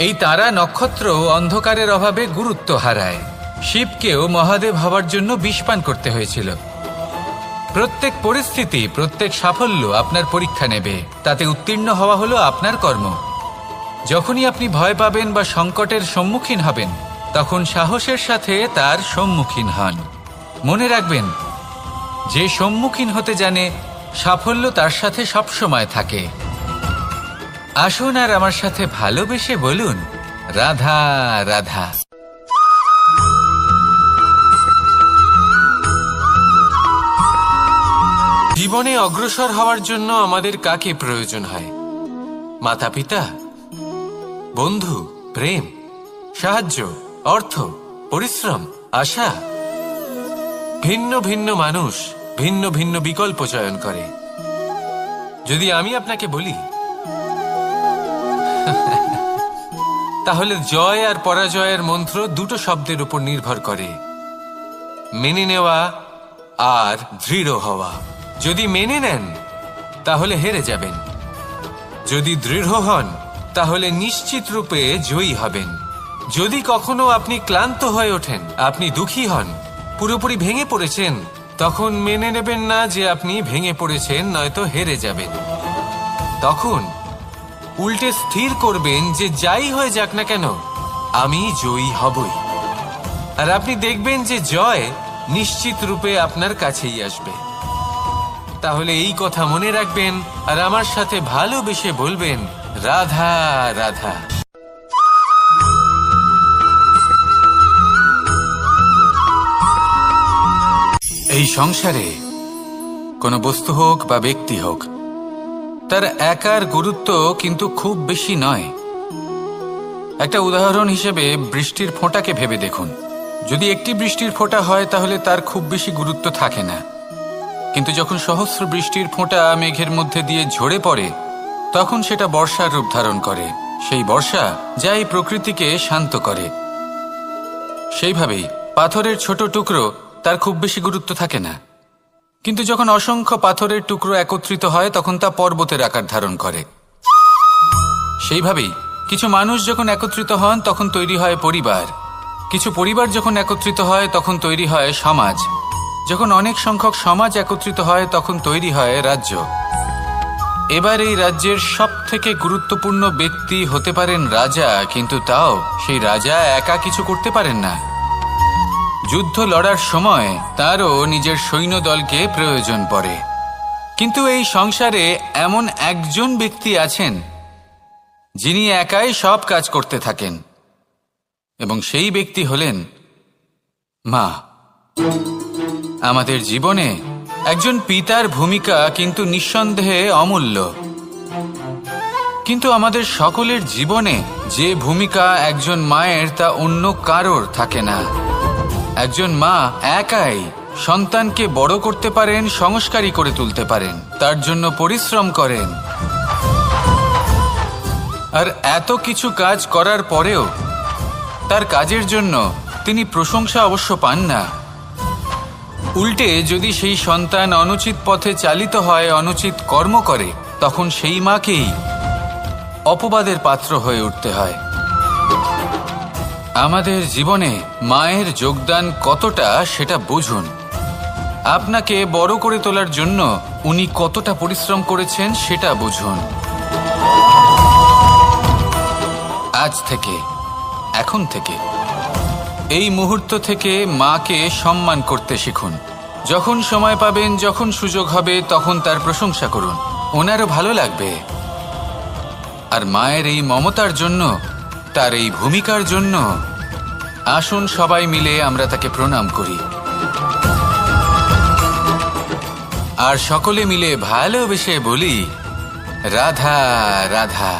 এই তারা নক্ষত্র অন্ধকারের অভাবে গুরুত্ব হারায়। শিবকেও মহাদেব হওয়ার জন্য বিষপান করতে হয়েছিল। প্রত্যেক পরিস্থিতি, প্রত্যেক সাফল্য আপনার পরীক্ষা নেবে, তাতে উত্তীর্ণ হওয়া হলো আপনার কর্ম। যখনই আপনি ভয় পাবেন বা সংকটের সম্মুখীন হবেন, তখন সাহসের সাথে তার সম্মুখীন হন। মনে রাখবেন, যে সম্মুখীন হতে জানে সাফল্য তার সাথে সবসময় থাকে। আসুন আর আমার সাথে ভালোবেসে বলুন রাধা রাধা। জীবনে অগ্রসর হওয়ার জন্য আমাদের কাকে প্রয়োজন হয়? মাতা পিতা, বন্ধু, প্রেম, সাহায্য, অর্থ, পরিশ্রম, আশা। ভিন্ন ভিন্ন মানুষ ভিন্ন ভিন্ন বিকল্প চয়ন করে। যদি আমি আপনাকে বলি তাহলে জয় আর পরাজয়ের মন্ত্র দুটো শব্দের উপর নির্ভর করে, মেনে নেওয়া আর দৃঢ় হওয়া। যদি মেনে নেন তাহলে হেরে যাবেন, যদি দৃঢ় হন তাহলে নিশ্চিত রূপে জয়ী হবেন। যদি কখনো আপনি ক্লান্ত হয়ে ওঠেন, আপনি দুঃখী হন, পুরোপুরি ভেঙে পড়েছেন, তখন মেনে নেবেন না যে আপনি ভেঙে পড়েছেন, নয়তো হেরে যাবেন। তখন উল্টে স্থির করবেন যে যাই হয়ে যাক না কেন আমি জয়ী হবই। আর আপনি দেখবেন যে জয় নিশ্চিত রূপে আপনার কাছেই আসবে। তাহলে এই কথা মনে রাখবেন আর আমার সাথে ভালোবেসে বলবেন রাধা রাধা। এই সংসারে কোনো বস্তু হোক বা ব্যক্তি হোক, তার একার গুরুত্ব কিন্তু খুব বেশি নয়। একটা উদাহরণ হিসেবে বৃষ্টির ফোঁটাকে ভেবে দেখুন। যদি একটি বৃষ্টির ফোঁটা হয় তাহলে তার খুব বেশি গুরুত্ব থাকে না, কিন্তু যখন সহস্র বৃষ্টির ফোঁটা মেঘের মধ্যে দিয়ে ঝরে পড়ে, তখন সেটা বর্ষার রূপ ধারণ করে। সেই বর্ষা যা এই প্রকৃতিকে শান্ত করে। সেইভাবেই পাথরের ছোট টুকরো, তার খুব বেশি গুরুত্ব থাকে না, কিন্তু যখন অসংখ্য পাথরের টুকরো একত্রিত হয় তখন তা পর্বতের আকার ধারণ করে। সেইভাবেই কিছু মানুষ যখন একত্রিত হন তখন তৈরি হয় পরিবার, কিছু পরিবার যখন একত্রিত হয় তখন তৈরি হয় সমাজ, যখন অনেক সংখ্যক সমাজ একত্রিত হয় তখন তৈরি হয় রাজ্য। এবার এই রাজ্যের সবথেকে গুরুত্বপূর্ণ ব্যক্তি হতে পারেন রাজা, কিন্তু তাও সেই রাজা একা কিছু করতে পারেন না। যুদ্ধ লড়ার সময় তারও নিজের সৈন্যদলকে প্রয়োজন পড়ে। কিন্তু এই সংসারে এমন একজন ব্যক্তি আছেন যিনি একাই সব কাজ করতে থাকেন, এবং সেই ব্যক্তি হলেন মা। আমাদের জীবনে একজন পিতার ভূমিকা কিন্তু নিঃসন্দেহে অমূল্য। কিন্তু আমাদের সকলের জীবনে যে ভূমিকা একজন মায়ের তা অন্য কারোর থাকে না। একজন মা একাই সন্তানকে বড় করতে পারেন, সংস্কারী করে তুলতে পারেন, তার জন্য পরিশ্রম করেন। আর এত কিছু কাজ করার পরেও তার কাজের জন্য তিনি প্রশংসা অবশ্য পান না। উল্টে যদি সেই সন্তান অনুচিত পথে চালিত হয়, অনুচিত কর্ম করে, তখন সেই মাকেই অপবাদের পাত্র হয়ে উঠতে হয়। আমাদের জীবনে মায়ের যোগদান কতটা সেটা বুঝুন। আপনাকে বড় করে তোলার জন্য উনি কতটা পরিশ্রম করেছেন সেটা বুঝুন। আজ থেকে, এখন থেকে, এই মুহূর্ত থেকে মাকে সম্মান করতে শিখুন। যখন সময় পাবেন, যখন সুযোগ হবে, তখন তার প্রশংসা করুন, ওনারও ভালো লাগবে। আর মায়ের এই মমতার জন্য, তার এই ভূমিকার জন্য আসুন সবাই মিলে আমরা তাকে প্রণাম করি, আর সকলে মিলে ভালোবেসে বলি, রাধা রাধা।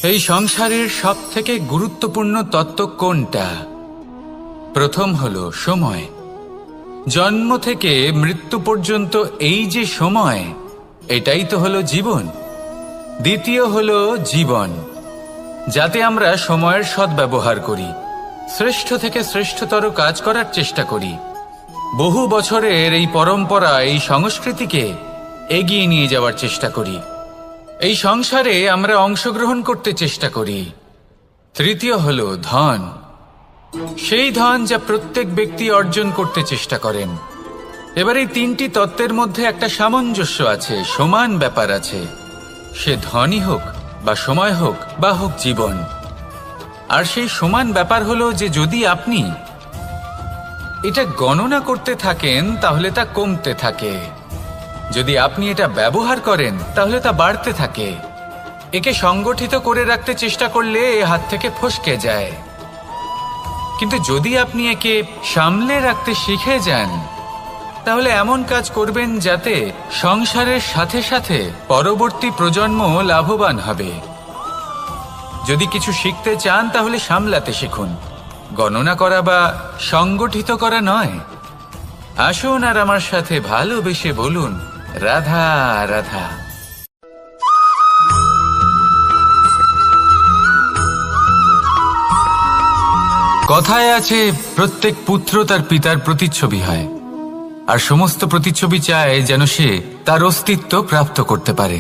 এই সংসারের সবথেকে গুরুত্বপূর্ণ তত্ত্ব কোনটা? প্রথম হলো সময়। জন্ম থেকে মৃত্যু পর্যন্ত এই যে সময়, এটাই তো হলো জীবন। দ্বিতীয় হলো জীবন, যাতে আমরা সময়ের সদ্ব্যবহার করি, শ্রেষ্ঠ থেকে শ্রেষ্ঠতর কাজ করার চেষ্টা করি। বহু বছরের এই পরম্পরা, এই সংস্কৃতিকে এগিয়ে নিয়ে যাওয়ার চেষ্টা করি। এই সংসারে আমরা অংশগ্রহণ করতে চেষ্টা করি। তৃতীয় হলো ধন, সেই ধন যা প্রত্যেক ব্যক্তি অর্জন করতে চেষ্টা করেন। এবার এই তিনটি তত্ত্বের মধ্যে একটা সামঞ্জস্য আছে, সমান ব্যাপার আছে। সে ধনই হোক বা সময় হোক বা হোক জীবন। আর সেই সমান ব্যাপার হলো যে যদি আপনি এটা গণনা করতে থাকেন তাহলে তা কমতে থাকে, যদি আপনি এটা ব্যবহার করেন তাহলে তা বাড়তে থাকে। একে সংগঠিত করে রাখতে চেষ্টা করলে এ হাত থেকে ফসকে যায়, কিন্তু যদি আপনি একে সামলে রাখতে শিখে যান তাহলে এমন কাজ করবেন যাতে সংসারের সাথে সাথে পরবর্তী প্রজন্ম লাভবান হবে। যদি কিছু শিখতে চান তাহলে সামলাতে শিখুন, গণনা করা বা সংগঠিত করা নয়। আসুন আর আমার সাথে ভালোবেসে বলুন, রাধা রাধা। কথায় আছে, প্রত্যেক পুত্র তার পিতার প্রতিচ্ছবি হয়, আর সমস্ত প্রতিচ্ছবি চায় যেন সে তার অস্তিত্ব প্রাপ্ত করতে পারে।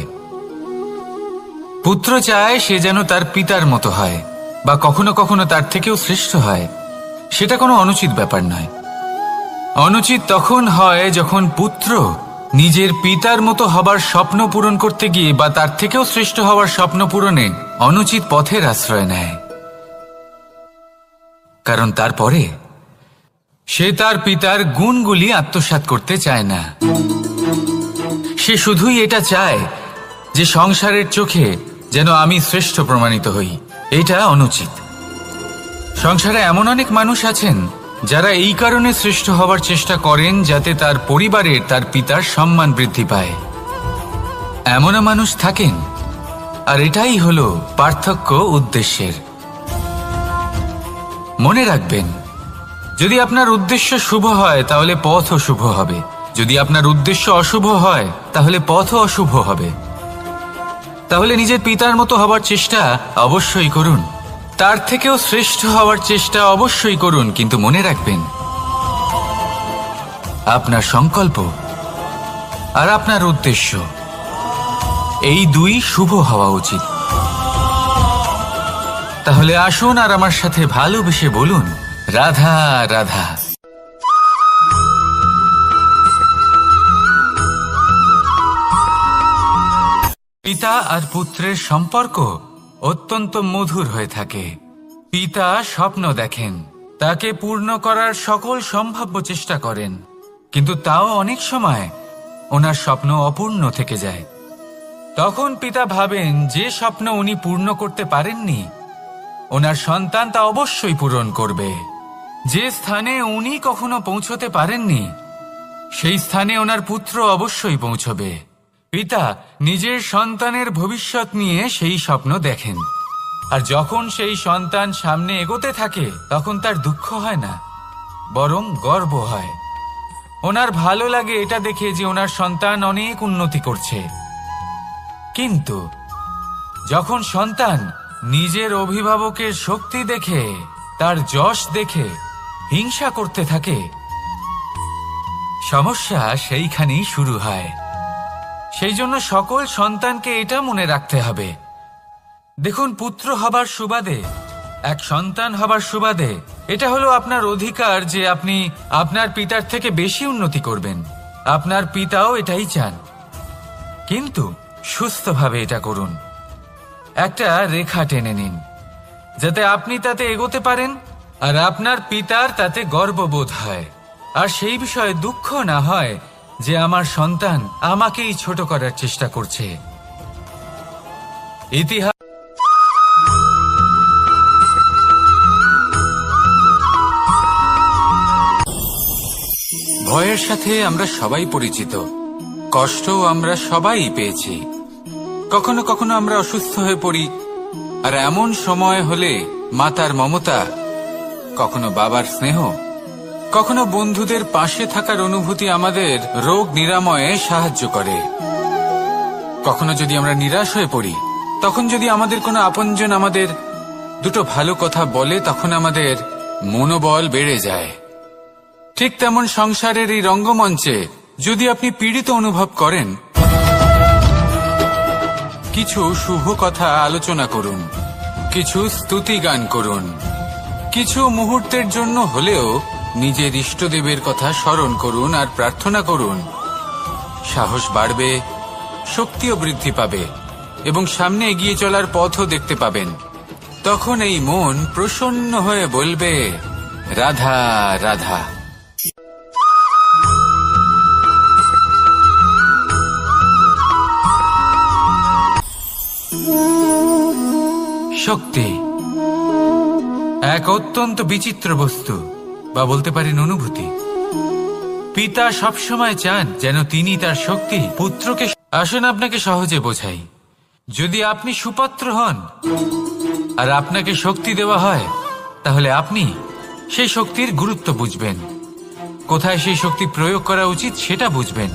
পুত্র চায় সে যেন তার পিতার মতো হয়, বা কখনো কখনো তার থেকেও শ্রেষ্ঠ হয়। সেটা কোনো অনুচিত ব্যাপার নয়। অনুচিত তখন হয় যখন পুত্র নিজের পিতার মতো হবার স্বপ্ন পূরণ করতে গিয়ে বা তার থেকেও শ্রেষ্ঠ হওয়ার স্বপ্ন পূরণে অনুচিত পথের আশ্রয় নেয়। কারণ তারপরে সে তার পিতার গুণগুলি আত্মসাৎ করতে চায় না। সে শুধুই এটা চায় যে সংসারের চোখে যেন আমি শ্রেষ্ঠ প্রমাণিত হই। এটা অনুচিত। সংসারে এমন অনেক মানুষ আছেন যারা এই কারণে শ্রেষ্ঠ হবার চেষ্টা করেন যাতে তার পরিবারের, তার পিতার সম্মান বৃদ্ধি পায়। এমনও মানুষ থাকেন, আর এটাই হলো পার্থক্য উদ্দেশ্যের। মনে রাখবেন, যদি আপনার উদ্দেশ্য শুভ হয় তাহলে পথও শুভ হবে, যদি আপনার উদ্দেশ্য অশুভ হয় তাহলে পথও অশুভ হবে। তাহলে নিজের পিতার মতো হবার চেষ্টা অবশ্যই করুন, তার থেকেও শ্রেষ্ঠ হওয়ার চেষ্টা অবশ্যই করুন, কিন্তু মনে রাখবেন আপনার সংকল্প আর আপনার উদ্দেশ্য এই দুই শুভ হওয়া উচিত। তাহলে আসুন আর আমার সাথে ভালোবেসে বলুন, রাধা রাধা। পিতা আর পুত্রের সম্পর্ক অত্যন্ত মধুর হয়ে থাকে। পিতা স্বপ্ন দেখেন, তাকে পূর্ণ করার সকল সম্ভাব্য চেষ্টা করেন, কিন্তু তাও অনেক সময় ওনার স্বপ্ন অপূর্ণ থেকে যায়। তখন পিতা ভাবেন যে স্বপ্ন উনি পূর্ণ করতে পারেননি, ওনার সন্তান তা অবশ্যই পূরণ করবে। যে স্থানে উনি কখনো পৌঁছতে পারেননি সেই স্থানে ওনার পুত্র অবশ্যই পৌঁছবে। পিতা নিজের সন্তানের ভবিষ্যৎ নিয়ে সেই স্বপ্ন দেখেন, আর যখন সেই সন্তান সামনে এগোতে থাকে তখন তার দুঃখ হয় না, বরং গর্ব হয়। ওনার ভালো লাগে এটা দেখে যে ওনার সন্তান অনেক উন্নতি করছে। কিন্তু যখন সন্তান নিজের অভিভাবকের শক্তি দেখে, তার যশ দেখে হিংসা করতে থাকে, সমস্যা সেইখানেই শুরু হয়। সেই জন্য সকল সন্তানকে এটা মনে রাখতে হবে, দেখুন, পুত্র হবার সুবাদে, এক সন্তান হবার সুবাদে এটা হলো আপনার অধিকার যে আপনি আপনার পিতার থেকে বেশি উন্নতি করবেন। আপনার পিতাও এটাই চান, কিন্তু সুস্থভাবে এটা করুন। একটা রেখা টেনে নিন যাতে আপনি তাতে এগোতে পারেন আর আপনার পিতার তাতে গর্ববোধ হয়, আর সেই বিষয়ে দুঃখ না হয় যে আমার সন্তান আমাকেই ছোট করার চেষ্টা করছে। ইতিহাস ভয়ের সাথে আমরা সবাই পরিচিত, কষ্টও আমরা সবাই পেয়েছি। কখনো কখনো আমরা অসুস্থ হয়ে পড়ি, আর এমন সময় হলে মাতার মমতা, কখনো বাবার স্নেহ, কখনো বন্ধুদের পাশে থাকার অনুভূতি আমাদের রোগ নিরাময়ে সাহায্য করে। কখনো যদি আমরা নিরাশ হয়ে পড়ি, তখন যদি আমাদের কোনো আপনজন আমাদের দুটো ভালো কথা বলে, তখন আমাদের মনোবল বেড়ে যায়। ঠিক তেমন সংসারের এই রঙ্গমঞ্চে যদি আপনি পীড়িত অনুভব করেন, কিছু শুভ কথা আলোচনা করুন, কিছু স্তুতি গান করুন, কিছু মুহূর্তের জন্য হলেও নিজের ইষ্টদেবের কথা স্মরণ করুন আর প্রার্থনা করুন। সাহস বাড়বে, শক্তিও বৃদ্ধি পাবে এবং সামনে এগিয়ে চলার পথও দেখতে পাবেন। তখন এই মন প্রসন্ন হয়ে বলবে, রাধা রাধা। শক্তি এক অত্যন্ত বিচিত্র বস্তু, বা বলতে পারেন অনুভূতি। পিতা সবসময় চান যেন তিনি তার শক্তি পুত্রকে। আসুন আপনাকে সহজে বোঝাই। যদি আপনি সুপাত্র হন আর আপনাকে শক্তি দেওয়া হয়, তাহলে আপনি সেই শক্তির গুরুত্ব বুঝবেন, কোথায় সেই শক্তি প্রয়োগ করা উচিত সেটা বুঝবেন।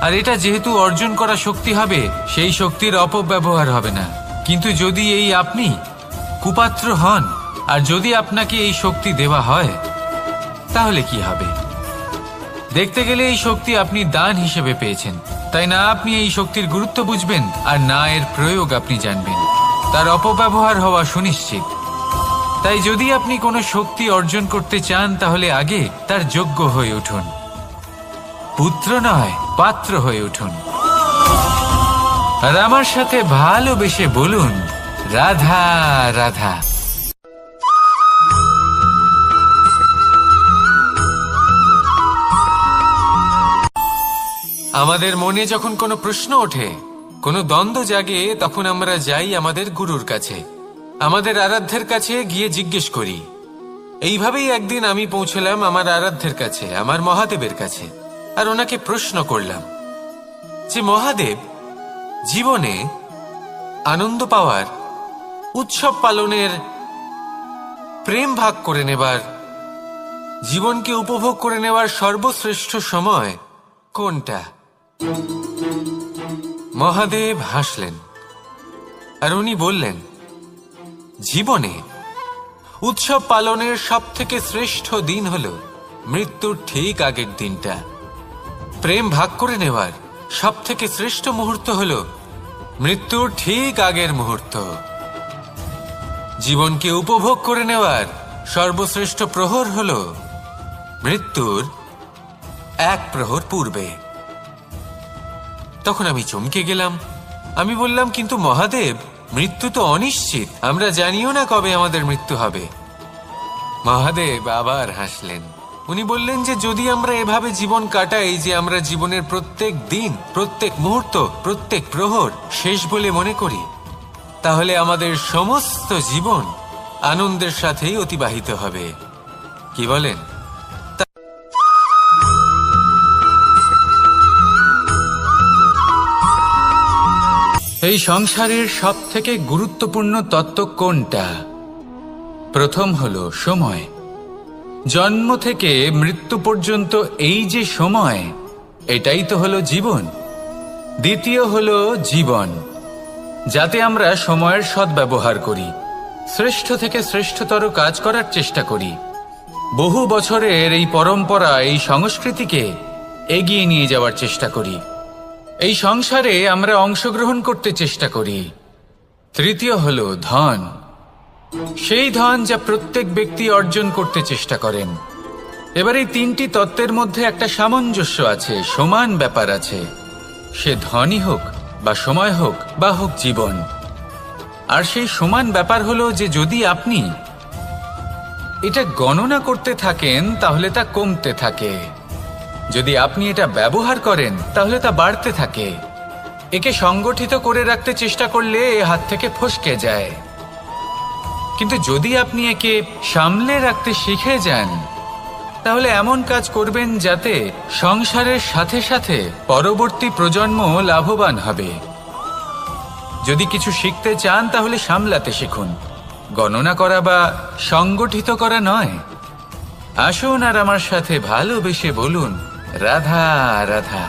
আর এটা যেহেতু অর্জন করা শক্তি হবে, সেই শক্তির অপব্যবহার হবে না। কিন্তু যদি এই আপনি কুপাত্র হন আর যদি আপনাকে এই শক্তি দেওয়া হয়, তাহলে কি হবে? দেখতে গেলে এই শক্তি আপনি দান হিসেবে পেয়েছেন, তাই না আপনি এই শক্তির গুরুত্ব বুঝবেন আর না এর প্রয়োগ আপনি জানবেন। তার অপব্যবহার হওয়া সুনিশ্চিত। তাই যদি আপনি কোনো শক্তি অর্জন করতে চান, তাহলে আগে তার যোগ্য হয়ে উঠুন। পুত্র নয়, পাত্র হয়ে উঠুন। আর আমার সাথে ভালোবেসে বলুন, রাধা রাধা। আমাদের মনে যখন কোনো প্রশ্ন ওঠে, কোনো দ্বন্দ্ব জাগে, তখন আমরা যাই আমাদের গুরুর কাছে, আমাদের আরাধ্যের কাছে গিয়ে জিজ্ঞেস করি। এইভাবেই একদিন আমি পৌঁছলাম আমার আরাধ্যের কাছে, আমার মহাদেবের কাছে, আর ওনাকে প্রশ্ন করলাম যে মহাদেব, জীবনে আনন্দ পাওয়ার, উৎসব পালনের, প্রেম ভাগ করে নেবার, জীবনকে উপভোগ করে নেওয়ার সর্বশ্রেষ্ঠ সময় কোনটা? মহাদেব হাসলেন আর উনি বললেন, জীবনে উৎসব পালনের সব থেকে শ্রেষ্ঠ দিন হল মৃত্যুর ঠিক আগের দিনটা। প্রেম ভাগ করে নেওয়ার সব থেকে শ্রেষ্ঠ মুহূর্ত হল মৃত্যুর ঠিক আগের মুহূর্ত। জীবনকে উপভোগ করে নেওয়ার সর্বশ্রেষ্ঠ প্রহর হল মৃত্যুর এক প্রহর পূর্বে। তখন আমি চমকে গেলাম। আমি বললাম, কিন্তু মহাদেব, মৃত্যু তো অনিশ্চিত, আমরা জানিও না কবে আমাদের মৃত্যু হবে। মহাদেব আবার হাসলেন। উনি বললেন যে যদি আমরা এভাবে জীবন কাটাই যে আমরা জীবনের প্রত্যেক দিন, প্রত্যেক মুহূর্ত, প্রত্যেক প্রহর শেষ বলে মনে করি, তাহলে আমাদের সমস্ত জীবন আনন্দের সাথেই অতিবাহিত হবে। কি বলেন? এই সংসারের সব থেকে গুরুত্বপূর্ণ তত্ত্ব কোনটা? প্রথম হলো সময়। জন্ম থেকে মৃত্যু পর্যন্ত এই যে সময়, এটাই তো হলো জীবন। দ্বিতীয় হলো জীবন, যাতে আমরা সময়ের সদ্ব্যবহার করি, শ্রেষ্ঠ থেকে শ্রেষ্ঠতর কাজ করার চেষ্টা করি। বহু বছরের এই পরম্পরা, এই সংস্কৃতিকে এগিয়ে নিয়ে যাওয়ার চেষ্টা করি। এই সংসারে আমরা অংশগ্রহণ করতে চেষ্টা করি। তৃতীয় হলো ধন, সেই ধন যা প্রত্যেক ব্যক্তি অর্জন করতে চেষ্টা করেন। এবার এই তিনটি তত্ত্বের মধ্যে একটা সামঞ্জস্য আছে, সমান ব্যাপার আছে। সে ধনই হোক বা সময় হোক বা হোক জীবন। আর সেই সমান ব্যাপার হলো যে যদি আপনি এটা গণনা করতে থাকেন তাহলে তা কমতে থাকে, যদি আপনি এটা ব্যবহার করেন তাহলে তা বাড়তে থাকে। একে সংগঠিত করে রাখতে চেষ্টা করলে এ হাত থেকে ফসকে যায়, কিন্তু যদি আপনি একে সামলে রাখতে শিখে যান তাহলে এমন কাজ করবেন যাতে সংসারের সাথে সাথে পরবর্তী প্রজন্ম লাভবান হবে। যদি কিছু শিখতে চান তাহলে সামলাতে শিখুন, গণনা করা বা সংগঠিত করা নয়। আসুন আর আমার সাথে ভালোবেসে বলুন, রাধা রাধা।